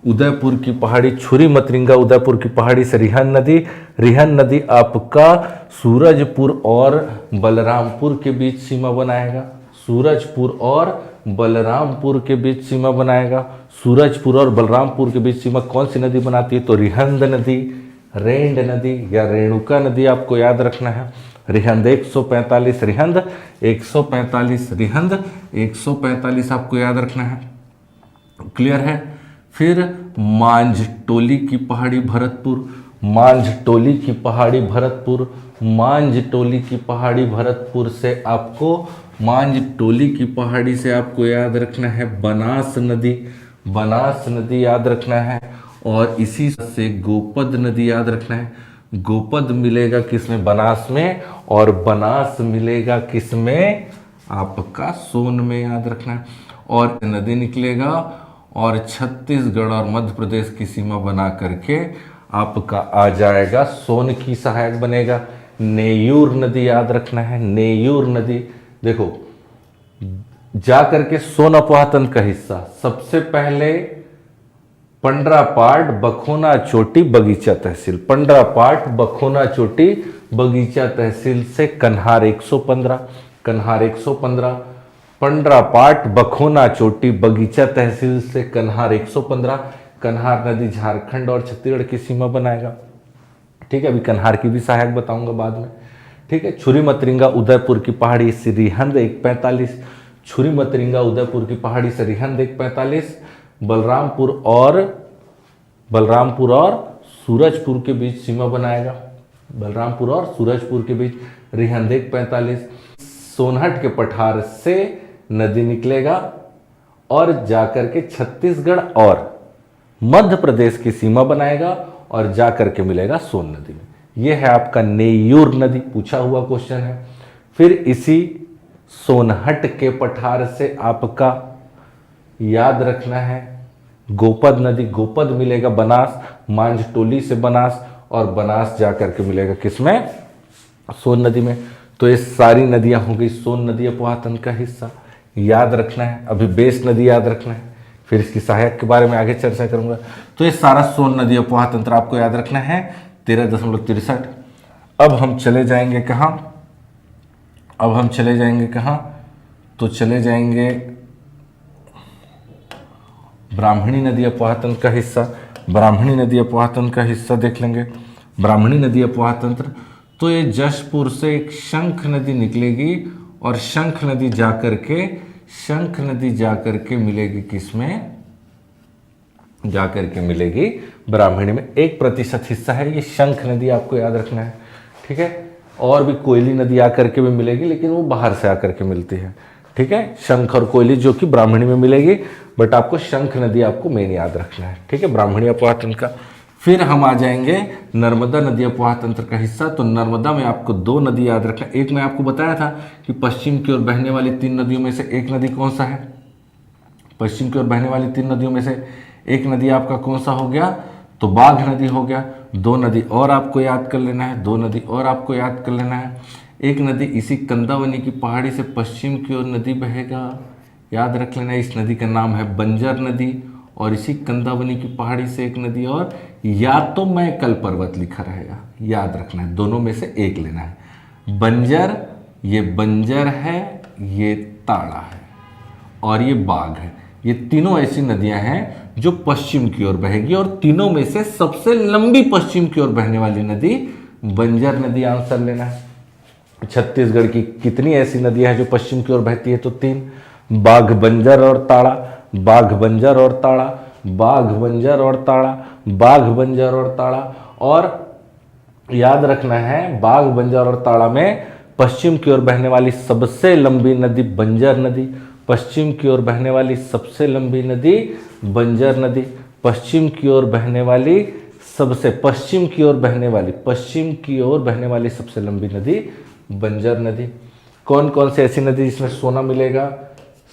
[SPEAKER 1] उदयपुर की पहाड़ी, छुरी मतरिंगा उदयपुर की पहाड़ी से रिहंद नदी, रिहंद नदी आपका सूरजपुर और बलरामपुर के बीच सीमा बनाएगा, सूरजपुर और बलरामपुर के बीच सीमा बनाएगा। सूरजपुर और बलरामपुर के बीच सीमा कौन सी नदी बनाती है? तो रिहंद नदी, रेंड नदी या रेणुका नदी आपको याद रखना है। रिहंद 145 रिहंद, 145 रिहंद, 145 आपको याद रखना है। क्लियर है। फिर मांझटोली की पहाड़ी भरतपुर, मांझटोली की पहाड़ी भरतपुर, मांझटोली की पहाड़ी भरतपुर से आपको, मांझटोली की पहाड़ी से आपको याद रखना है बनास नदी, बनास नदी याद रखना है। और इसी से गोपद नदी याद रखना है। गोपद मिलेगा किसमें? बनास में, और बनास मिलेगा किसमें? आपका सोन में, याद रखना है। और नदी निकलेगा और छत्तीसगढ़ और मध्य प्रदेश की सीमा बना करके आपका आ जाएगा सोन की सहायक बनेगा। नेयूर नदी याद रखना है, नेयूर नदी। देखो जा करके सोन अपोहा तंत्र का हिस्सा सबसे पहले पंडरापाट, बखोना चोटी, बगीचा तहसील, पंडरापाट, बखोना चोटी, बगीचा तहसील से कन्हार 115, कन्हार 115, पंडरापाट, बखोना चोटी, बगीचा तहसील से कन्हार 115। कन्हार नदी झारखंड और छत्तीसगढ़ की सीमा बनाएगा। ठीक है, अभी कन्हार की भी सहायक बताऊंगा बाद में। ठीक है, छुरी मतरिंगा उदयपुर की पहाड़ी से रिहंद 145, छुरी मतरिंगा उदयपुर की पहाड़ी से रिहंद 145, बलरामपुर और सूरजपुर के बीच सीमा बनाएगा। बलरामपुर और सूरजपुर के बीच रिहंद 145। सोनहट के पठार से नदी निकलेगा और जाकर के छत्तीसगढ़ और मध्य प्रदेश की सीमा बनाएगा और जाकर के मिलेगा सोन नदी में। यह है आपका नेयूर नदी, पूछा हुआ क्वेश्चन है। फिर इसी सोनहट के पठार से आपका याद रखना है गोपद नदी, गोपद मिलेगा बनास, मांझटोली से बनास, और बनास जाकर के मिलेगा किसमें? सोन नदी में। तो ये सारी नदियां हो गई सोन नदी अपोहा तंत्र का हिस्सा, याद रखना है। अभी बेस नदी याद रखना है, फिर इसकी सहायक के बारे में आगे चर्चा करूंगा। तो ये सारा सोन नदी अपोहा तंत्र आपको याद रखना है 13.63। अब हम चले जाएंगे कहाँ? अब हम चले जाएंगे कहाँ? तो चले जाएंगे ब्राह्मणी नदी अपोहा तंत्र का हिस्सा, ब्राह्मणी नदी अपोहा तंत्र का हिस्सा देख लेंगे। ब्राह्मणी नदी अपोहा तंत्र, तो ये जशपुर से एक शंख नदी निकलेगी और शंख नदी जाकर के मिलेगी किसमें? जाकर के मिलेगी ब्राह्मणी में। 1% हिस्सा है ये शंख नदी, आपको याद रखना है। ठीक है, और भी कोयली नदी आकर के भी मिलेगी, लेकिन वो बाहर से आकर के मिलती है। ठीक है, शंख और कोयली जो कि ब्राह्मणी में मिलेगी, बट आपको शंख नदी आपको मेन याद रखना है। ठीक है, ब्राह्मणी अपोहा तंत्र का। फिर हम आ जाएंगे नर्मदा नदी अपोहा तंत्र का हिस्सा। तो नर्मदा में आपको 2 नदी याद रखना। एक मैं आपको बताया था कि पश्चिम की ओर बहने वाली 3 नदियों में से एक नदी कौन सा है? पश्चिम की ओर बहने वाली 3 नदियों में से एक नदी आपका कौन सा हो गया? तो बाघ नदी हो गया। 2 नदी और आपको याद कर लेना है, 2 नदी और आपको याद कर लेना है। एक नदी इसी कंदावनी की पहाड़ी से पश्चिम की ओर नदी बहेगा, याद रख लेना। इस नदी का नाम है बंजर नदी। और इसी कंदावनी की पहाड़ी से एक नदी और, या तो मैं कल पर्वत लिखा रहेगा, याद रखना है, दोनों में से एक लेना है। बंजर, ये बंजर है, ये ताड़ा है और ये बाघ है। ये तीनों ऐसी नदियां हैं जो पश्चिम की ओर बहेगी, और तीनों में से सबसे लंबी पश्चिम की ओर बहने वाली नदी बंजर नदी, आंसर लेना है। छत्तीसगढ़ की कितनी ऐसी नदियां हैं जो पश्चिम की ओर बहती है? तो 3, बाघ, बंजर और ताड़ा, बाघ, बंजर और ताड़ा, बाघ, बंजर और ताड़ा, बाघ, बंजर और ताड़ा। और याद रखना है बाघ, बंजर और ताड़ा में पश्चिम की ओर बहने वाली सबसे लंबी नदी बंजर नदी, पश्चिम की ओर बहने वाली सबसे लंबी नदी बंजर नदी, पश्चिम की ओर बहने वाली सबसे, पश्चिम की ओर बहने वाली सबसे लंबी नदी बंजर नदी। कौन कौन सी ऐसी नदी जिसमें सोना मिलेगा?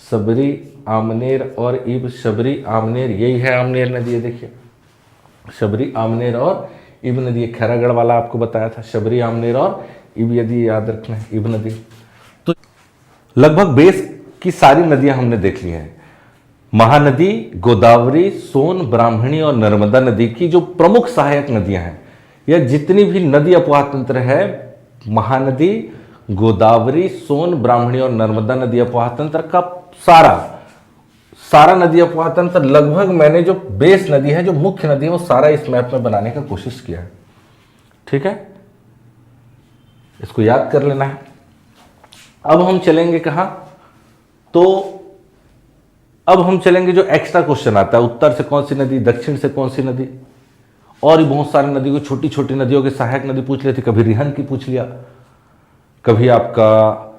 [SPEAKER 1] शबरी, आमनेर और इब। शबरी, आमनेर, यही है आमनेर नदी है। देखिए शबरी, आमनेर और इब नदी। खैरागढ़ वाला आपको बताया था, शबरी, आमनेर और इब, यदि याद रखना है, इब नदी। तो लगभग बेस की सारी नदियां हमने देख ली हैं। महानदी, गोदावरी, सोन, ब्राह्मणी और नर्मदा नदी की जो प्रमुख सहायक नदियां हैं, या जितनी भी नदी अपोहा तंत्र है, महानदी, गोदावरी, सोन, ब्राह्मणी और नर्मदा नदी अपवाह तंत्र का सारा नदी अपवाह तंत्र लगभग मैंने जो बेस नदी है, जो मुख्य नदी है, वो सारा इस मैप में बनाने का कोशिश किया है। ठीक है, इसको याद कर लेना है। अब हम चलेंगे कहां, तो अब हम चलेंगे जो एक्स्ट्रा क्वेश्चन आता है, उत्तर से कौन सी नदी, दक्षिण से कौन सी नदी, और भी बहुत सारी नदी को, छोटी छोटी नदियों के सहायक नदी पूछ लेती, कभी रिहन की पूछ लिया, कभी आपका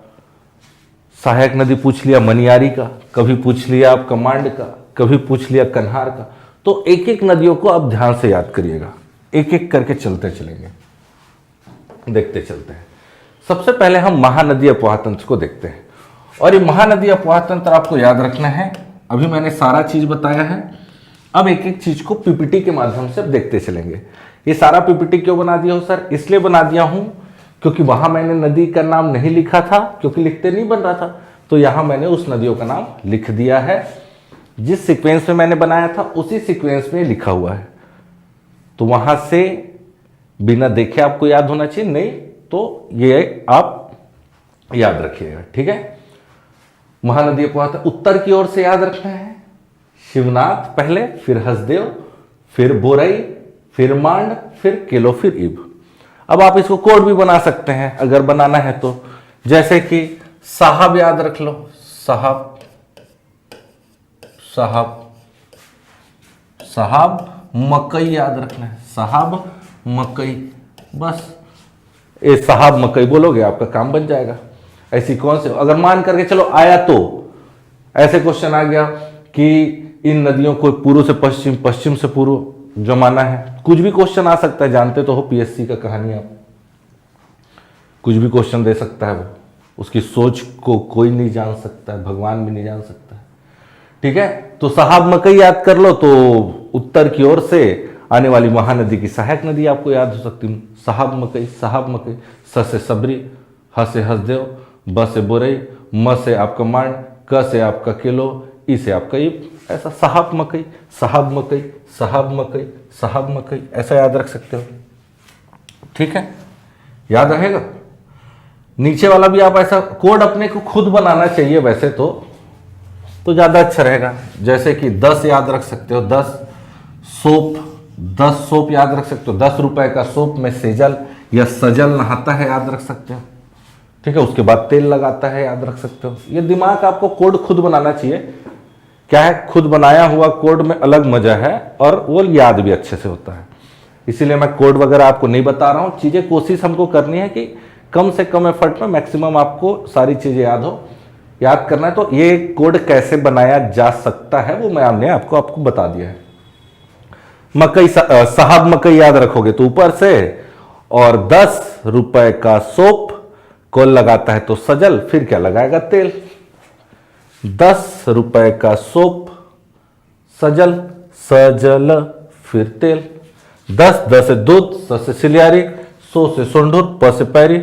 [SPEAKER 1] सहायक नदी पूछ लिया मनियारी का, कभी पूछ लिया आपका मांड का, कभी पूछ लिया कन्हार का। तो एक एक नदियों को आप ध्यान से याद करिएगा, एक एक करके चलते चलेंगे, देखते चलते हैं। सबसे पहले हम महानदी अपवाह तंत्र को देखते हैं, और ये महानदी अपवाह तंत्र आपको याद रखना है। अभी मैंने सारा चीज बताया है, अब एक एक चीज को पीपीटी के माध्यम से देखते चलेंगे। ये सारा पीपीटी क्यों बना दिया हो सर? इसलिए बना दिया हूं क्योंकि वहां मैंने नदी का नाम नहीं लिखा था, क्योंकि लिखते नहीं बन रहा था, तो यहां मैंने उस नदियों का नाम लिख दिया है। जिस सीक्वेंस में मैंने बनाया था उसी सीक्वेंस में लिखा हुआ है, तो वहां से बिना देखे आपको याद होना चाहिए, नहीं तो ये आप याद रखिएगा। ठीक है, महानदी अपवाह तंत्र उत्तर की ओर से याद रखना है। शिवनाथ पहले, फिर हसदेव, फिर बोरई, फिर मांड, फिर केलो, फिर इब। अब आप इसको कोड भी बना सकते हैं अगर बनाना है तो, जैसे कि साहब याद रख लो, साहब, साहब, साहब, मकई याद रखना है, साहब मकई, बस ये साहब मकई बोलोगे आपका काम बन जाएगा। ऐसी कौन से, अगर मान करके चलो आया तो ऐसे क्वेश्चन आ गया कि इन नदियों को पूर्व से पश्चिम, पश्चिम से पूर्व जमाना है, कुछ भी क्वेश्चन आ सकता है, जानते तो हो पीएससी का कहानी, आप कुछ भी क्वेश्चन दे सकता है वो, उसकी सोच को कोई नहीं जान सकता है, भगवान भी नहीं जान सकता है। ठीक है, तो साहब मकई याद कर लो, तो उत्तर की ओर से आने वाली महानदी की सहायक नदी आपको याद हो सकती है, साहब मकई, साहब मकई। स से सबरी, ह से हसदेव, ब से बोरई, म से आपका मांड, क से आपका केलो, ई से आपका ईब। ऐसा साहब मकई, साहब मकई, साहब मकई, साहब मकई, ऐसा याद रख सकते हो। ठीक है, याद रहेगा। नीचे वाला भी आप ऐसा कोड अपने को खुद बनाना चाहिए वैसे तो ज्यादा अच्छा रहेगा। जैसे कि 10 याद रख सकते हो, 10 सोप, 10 सोप याद रख सकते हो, 10 रुपए का सोप में सेजल या सजल नहाता है याद रख सकते हो। ठीक है, उसके बाद तेल लगाता है याद रख सकते हो। ये दिमाग आपको कोड खुद बनाना चाहिए। क्या है, खुद बनाया हुआ कोड में अलग मजा है और वो याद भी अच्छे से होता है। इसीलिए मैं कोड वगैरह आपको नहीं बता रहा हूं, चीजें कोशिश हमको करनी है कि कम से कम एफर्ट में मैक्सिमम आपको सारी चीजें याद हो। याद करना है तो ये कोड कैसे बनाया जा सकता है वो मैंने आपको बता दिया है। मकई, साहब मकई याद रखोगे तो ऊपर से, और 10 रुपए का सोप को लगाता है तो सजल, फिर क्या लगाएगा, तेल। 10 रुपए का सोप, सजल, सजल, फिर तेल। 10 से दूध, स से सिलियारी, सो से सोंढुर, प से पैरी,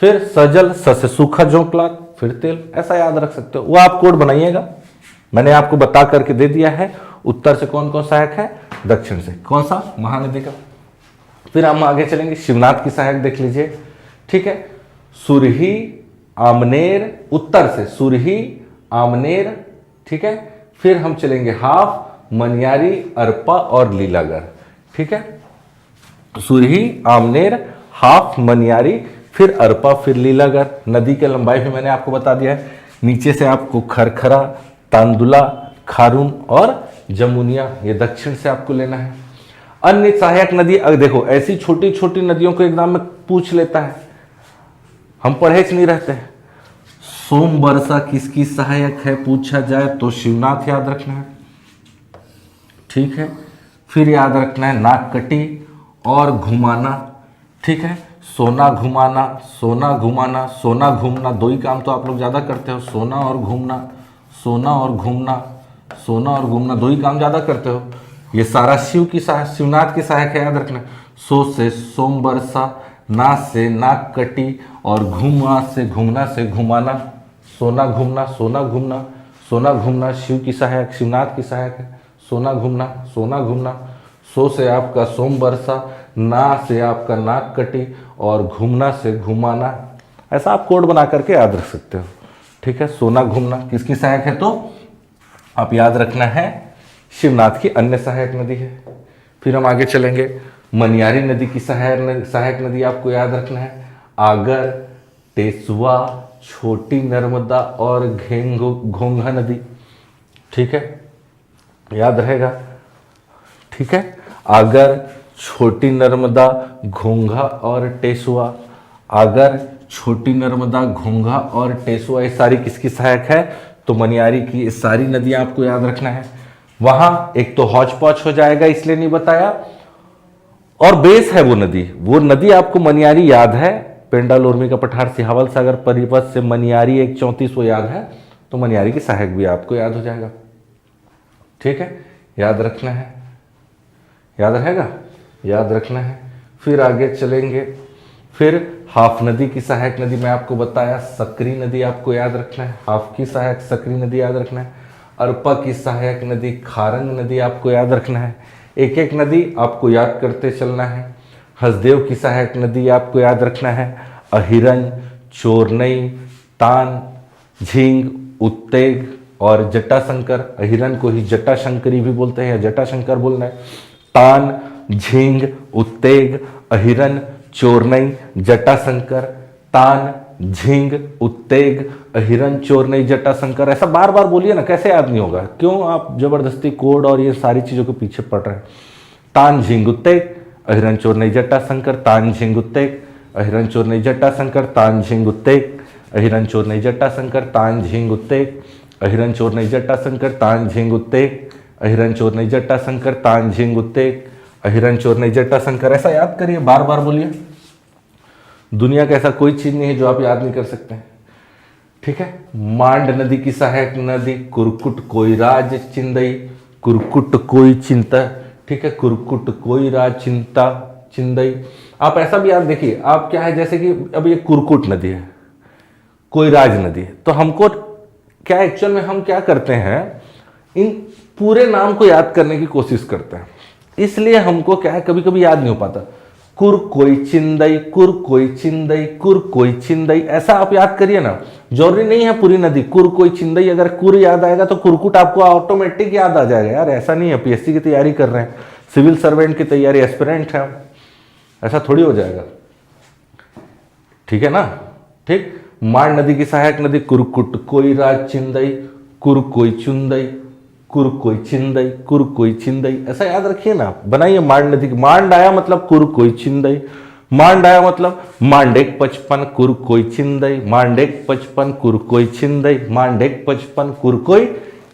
[SPEAKER 1] फिर सजल, स से सूखा झोंकला, फिर तेल। ऐसा याद रख सकते हो, वो आप कोड बनाइएगा। मैंने आपको बता करके दे दिया है। उत्तर से कौन कौन सहायक है, दक्षिण से कौन सा, महानदी का। फिर हम आगे चलेंगे, शिवनाथ की सहायक देख लीजिए। ठीक है, सुरही, आमनेर, उत्तर से सुरही, आमनेर। ठीक है, फिर हम चलेंगे हाफ, मनियारी, अरपा और लीलागर। ठीक है, सुरही, आमनेर, हाफ, मनियारी, फिर अरपा, फिर लीलागर। नदी की लंबाई भी मैंने आपको बता दिया है। नीचे से आपको खरखरा, तांदुला, खारून और जमुनिया, ये दक्षिण से आपको लेना है। अन्य सहायक नदी, अगर देखो ऐसी छोटी छोटी नदियों को एग्जाम में पूछ लेता है, हम परहेज नहीं रहते हैं। सोम वर्षा किसकी सहायक है पूछा जाए तो शिवनाथ याद रखना है। ठीक है, फिर याद रखना है नागकटी और घुमाना। ठीक है, सोना घुमाना, सोना घुमाना, सोना घूमना, दो ही काम तो आप लोग ज्यादा करते हो, सोना और घूमना, सोना और घूमना, सोना और घूमना, दो ही काम ज्यादा करते हो। ये सारा शिवनाथ की सहायक है, याद रखना। सो से सोम वर्षा, ना से नागकटी और घुमा से घूमना से घुमाना। सोना घूमना, सोना घूमना, सोना घूमना शिव की सहायक, शिवनाथ की सहायक है। सोना घूमना, सोना घूमना। सो से आपका सोम वर्षा, ना से आपका नागकटी और घूमना से घुमाना। ऐसा आप कोड बना करके याद रख सकते हो। ठीक है, सोना घूमना किसकी सहायक है, तो आप याद रखना है शिवनाथ की अन्य सहायक नदी है। फिर हम आगे चलेंगे, मनियारी नदी की सहायक नदी आपको याद रखना है आगर, टेसुआ, छोटी नर्मदा और घोंघा नदी। ठीक है, याद रहेगा। ठीक है, आगर, छोटी नर्मदा, घोंघा और टेसुआ। आगर, छोटी नर्मदा, घोंघा और टेसुआ ये सारी किसकी सहायक है, तो मनियारी की। ये सारी नदियां आपको याद रखना है। वहां एक तो हौच पौच हो जाएगा इसलिए नहीं बताया, और बेस है वो नदी आपको मनियारी याद है, पेंडाल उर्मी का पठार सिहावल सागर परिपथ से मनियारी 134 वो याद है, तो मनियारी की सहायक भी आपको याद हो जाएगा। ठीक है, याद रखना है, याद रहेगा, याद रखना है। फिर आगे चलेंगे, फिर हाफ नदी की सहायक नदी मैं आपको बताया, सकरी नदी आपको याद रखना है, हाफ की सहायक सकरी नदी याद रखना है। अरपा की सहायक नदी खारंग नदी आपको याद रखना है। एक एक नदी आपको याद करते चलना है। हसदेव की सहायक नदी आपको याद रखना है, अहिरन, चोरनई, तान, झींग, उत्तेग और जटाशंकर। अहिरन को ही जटाशंकरी भी बोलते हैं या जटाशंकर बोलना है। तान, झींग, उत्तेग, अहिरन, चोरनई, जटाशंकर। तान, झींग, उत्तेग, अहिरन, चोरनई, जटाशंकर। ऐसा बार बार बोलिए ना, कैसे याद नहीं होगा, क्यों आप जबरदस्ती कोड और ये सारी चीजों के पीछे पड़ रहे हैं। तान, झींग, उत्तेग, अहिरन, चोरनई, जटाशंकर। तान, झींग, उत्तेग, अहिरन, चोरनई, जटाशंकर। तान, झींग, उत्तेग, अहिरन, चोरनई, जटाशंकर। तान, झींग, उत्तेग, अहिरन, चोरनई, जटाशंकर। तान, झींग, उत्तेग, अहिरन, चोरनई, जटाशंकर। तान, झींग, उत्तेग, अहिरन, चोरनई, जटाशंकर। ऐसा याद करिए, बार बार बोलिए। दुनिया का ऐसा कोई चीज नहीं है जो आप याद नहीं कर सकते हैं। ठीक है, मांड नदी की सहायक नदी कुरकुट, कोयराज, चिंदई। कुरकुट, कोई, चिंता। ठीक है, कुरकुट, कोयराज, चिंता, चिंदई। आप ऐसा भी याद देखिए, आप क्या है, जैसे कि अब ये कुरकुट नदी है, कोयराज नदी है, तो हमको क्या एक्चुअल में हम क्या करते हैं, इन पूरे नाम को याद करने की कोशिश करते हैं, इसलिए हमको क्या है कभी कभी याद नहीं हो पाता। कुर कोई चिंदई, कुर कोई चिंदई, कुर कोई चिंदई, ऐसा आप याद करिए ना। जरूरी नहीं है पूरी नदी, कुर कोई चिंदई, अगर कुर याद आएगा तो कुरकुट आपको ऑटोमेटिक याद आ जाएगा। यार ऐसा नहीं है, पीएससी की तैयारी कर रहे हैं, सिविल सर्वेंट की तैयारी, एस्पिरेंट है, ऐसा थोड़ी हो जाएगा। ठीक है ना। ठीक, मांड नदी की सहायक नदी कुरकुट, कोयराज, चिंदई। कुर कोई चुंदई, कुर कोई चिंदई, कुर कोई चिंदई, ऐसा याद रखिए ना। बनाइए मांड नदी की, मांड आया मतलब कुर कोई चिंदई, मांड आया मतलब मांडेक 55 कुर कोई चिंदई, मांडेक 55 कुर कोई चिंदई, मांडेक 55 कुर कोई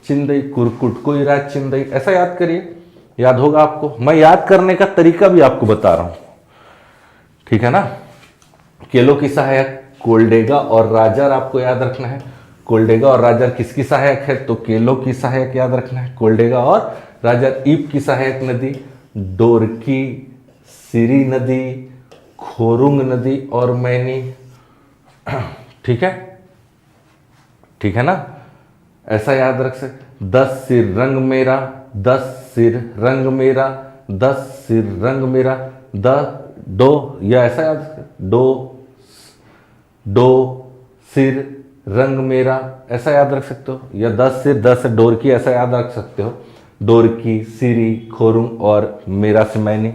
[SPEAKER 1] चिंदई, कुरकुट, कोयराज, चिंदई। ऐसा याद करिए, याद होगा आपको। मैं याद करने का तरीका भी आपको बता रहा हूं, ठीक है ना। केलो की सहायक कोलडेगा और राजर आपको याद रखना है। कोलडेगा और राजर किसकी सहायक है, तो केलो की सहायक याद रखना है, कोलडेगा और राजर। ईप की सहायक नदी डोरकी, सिरी नदी, खोरुंग नदी और मैनी। ठीक है, ठीक है ना, ऐसा याद रख सकते। 10 सिर रंग मेरा, 10 सिर रंग मेरा, 10 सिर रंग मेरा, दो, या ऐसा याद, दो सिर रंग मेरा, ऐसा याद रख सकते हो। या 10 सिर 10 डोरकी, ऐसा याद रख सकते हो। डोरकी, सिरी, खोरुंग और मेरा से मैनी,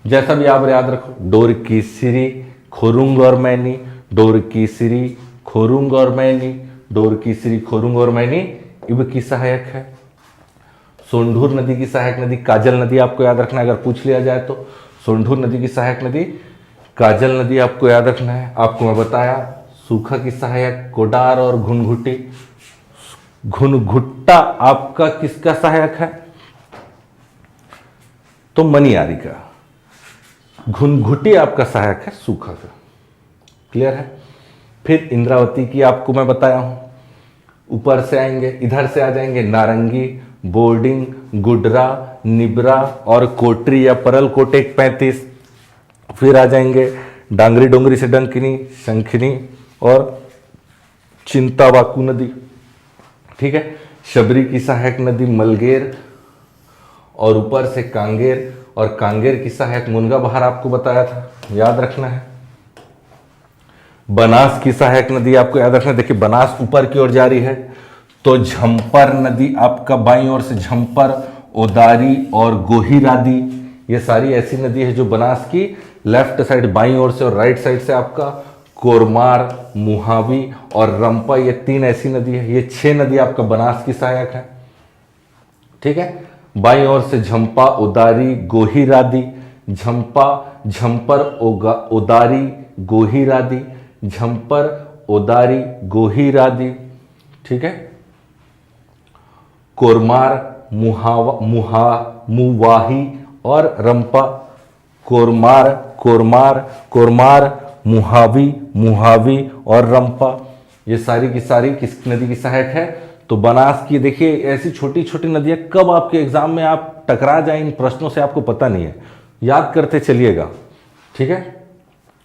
[SPEAKER 1] जैसा भी आप याद रखो। डोरकी, सिरी, खोरुंग और मैनी, डोरकी, सिरी, खोरुंग और मैनी, डोरकी, सिरी, खोरुंग और मैनी इब की सहायक है। सोंढूर नदी की सहायक नदी काजल नदी आपको याद रखना है, अगर पूछ लिया जाए तो। सोंढूर नदी की सहायक नदी काजल नदी आपको याद रखना है। आपको मैं बताया सूखा की सहायक कोडार और घुनघुटी। घुनघुट्टा आपका किसका सहायक है, तो मनियारी का। घुनघुटी आपका सहायक है सूखा का। क्लियर है। फिर इंद्रावती की आपको मैं बताया हूं, ऊपर से आएंगे, इधर से आ जाएंगे नारंगी, बोर्डिंग, गुडरा, निबरा और कोटरी या परल कोटे 35। फिर आ जाएंगे डांगरी डोंगरी से डंकिनी, शंखिनी और चिंतावाकू नदी। ठीक है। शबरी की सहायक नदी मलगेर और ऊपर से कांगेर, और कांगेर की सहायक मुनगा बहार आपको बताया था, याद रखना है। बनास की सहायक नदी आपको याद रखना। देखिए बनास ऊपर की ओर जा रही है, तो झंपर नदी आपका बाईं ओर से झंपर, ओदारी और गोहीरादी, ये सारी ऐसी नदी है जो बनास की लेफ्ट साइड बाईं ओर से और राइट साइड से आपका कोरमार, मुहावी और रंपा, ये 3 ऐसी नदी है। ये 6 नदी आपका बनास की सहायक है। ठीक है, बाईं ओर से झंपा, ओदारी, गोहीरादी, झंपा, झंपर, ओदारी, गोहीरादी, झंपर, ओदारी, गोहीरादी। ठीक है, कोरमार, मुवाही और रंपा। कोरमार, मुहावी और रंपा, ये सारी की सारी किस नदी की सहायक है? तो बनास की। देखिए ऐसी छोटी छोटी नदियां कब आपके एग्जाम में आप टकरा जाए इन प्रश्नों से आपको पता नहीं है, याद करते चलिएगा। ठीक है,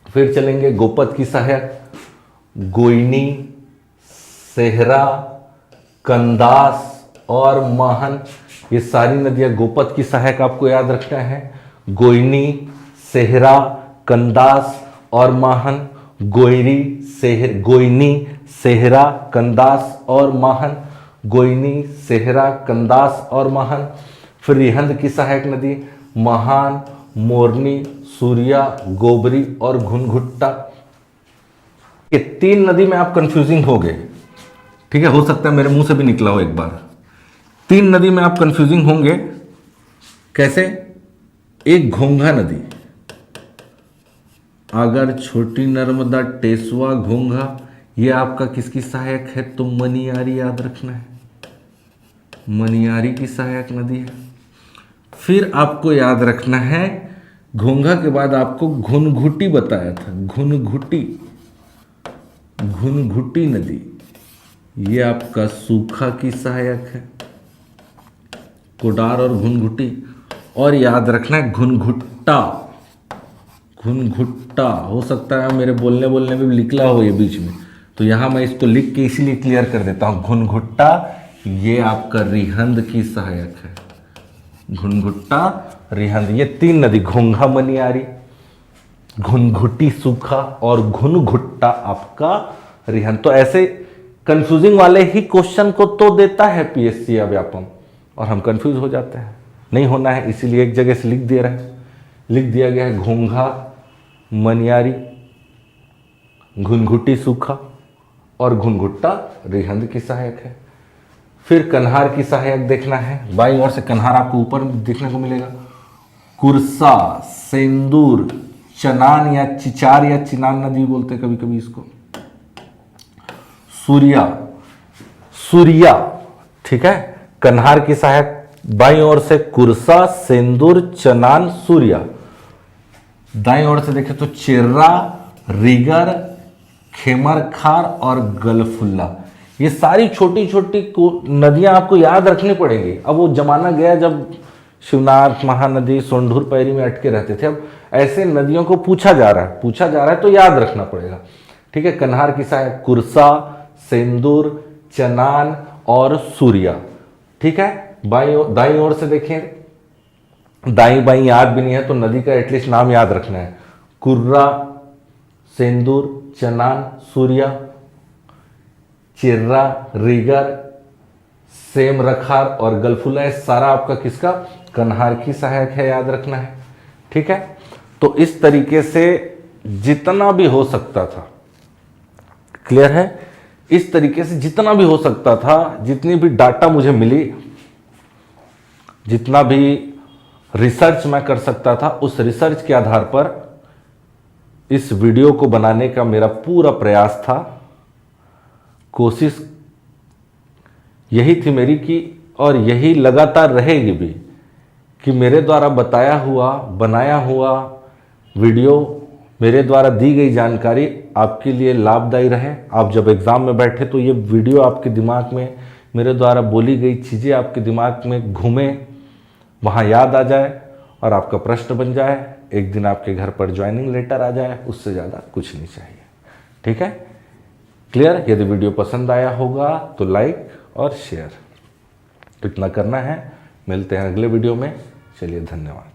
[SPEAKER 1] फिर चलेंगे गोपद की सहायक, गोइनी, सेहरा, कंदास और माहन, ये सारी नदियां गोपद की सहायक आपको याद रखना है। गोइनी, सेहरा, कंदास और माहन। गोइनी, सेहरा, कंदास और माहन। गोइनी, सेहरा, कंदास और माहन। फिर रिहंद की सहायक नदी महान, मोरनी, सूर्या, गोबरी और घुनघुट्टा। ये 3 नदी में आप कंफ्यूजिंग हो गए। ठीक है, हो सकता है मेरे मुंह से भी निकला हो एक बार। 3 नदी में आप कंफ्यूजिंग होंगे। कैसे? एक घोंघा नदी, अगर छोटी नर्मदा, टेसवा, घोंघा, ये आपका किसकी सहायक है? तो मनियारी याद रखना है, मनियारी की सहायक नदी है। फिर आपको याद रखना है, घोंघा के बाद आपको घुनघुटी बताया था, घुनघुटी नदी, ये आपका सूखा की सहायक है, कोडार और घुनघुटी। और याद रखना है घुनघुट्टा, हो सकता है मेरे बोलने में भी निकला हो ये बीच में, तो यहां मैं इसको लिख के इसीलिए क्लियर कर देता हूं। घुनघुट्टा ये आपका रिहंद की सहायक है, घुनघुट्टा, रिहंद, ये 3 नदी, घोंघा, मनियारी, घुनघुटी, सूखा और घुनघुट्टा आपका रिहंद। तो ऐसे कंफ्यूजिंग वाले ही क्वेश्चन को तो देता है पीएससी या व्यापम, और हम कंफ्यूज हो जाते हैं। नहीं होना है, इसीलिए एक जगह से लिख दिया गया है घोंघा, मनियारी, घुनघुटी, सूखा और घुनघुट्टा रिहंद की सहायक है। फिर कन्हार की सहायक देखना है, बाईं ओर से कन्हार आपको ऊपर देखने को मिलेगा। कुरसा, सेंदूर, चनान या चिचार या चिनान नदी बोलते कभी कभी इसको, सूर्या। ठीक है, कन्हार की सहायक बाईं ओर से कुरसा, सेंदूर, चनान, सूर्या। दाईं ओर से देखें तो चिर्रा, रिगर, खेमरखार और गलफुल्ला। ये सारी छोटी छोटी नदियां आपको याद रखनी पड़ेंगी। अब वो जमाना गया जब शिवनाथ, महानदी, सोंढूर पैरी में अटके रहते थे। अब ऐसे नदियों को पूछा जा रहा है तो याद रखना पड़ेगा। ठीक है, कन्हार की सहायक कुरसा, सेंदूर, चनान और सूर्या। ठीक है, दाईं ओर से देखें, दाईं बाईं याद भी नहीं है तो नदी का एटलीस्ट नाम याद रखना है। कुर्रा, सेंदूर, चनान, सूर्या, चिर्रा, रिगर, सेमरखार और गलफुला, सारा आपका किसका? कन्हार की सहायक है, याद रखना है। ठीक है, तो इस तरीके से जितना भी हो सकता था, क्लियर है, इस तरीके से जितना भी हो सकता था, जितनी भी डाटा मुझे मिली, जितना भी रिसर्च मैं कर सकता था, उस रिसर्च के आधार पर इस वीडियो को बनाने का मेरा पूरा प्रयास था। कोशिश यही थी मेरी कि, और यही लगातार रहेगी भी, कि मेरे द्वारा बनाया हुआ वीडियो, मेरे द्वारा दी गई जानकारी आपके लिए लाभदायी रहे। आप जब एग्ज़ाम में बैठे तो ये वीडियो आपके दिमाग में, मेरे द्वारा बोली गई चीज़ें आपके दिमाग में घूमे, वहाँ याद आ जाए और आपका प्रश्न बन जाए। एक दिन आपके घर पर ज्वाइनिंग लेटर आ जाए, उससे ज़्यादा कुछ नहीं चाहिए। ठीक है, क्लियर? यदि वीडियो पसंद आया होगा तो लाइक और शेयर, इतना करना है। मिलते हैं अगले वीडियो में। चलिए, धन्यवाद।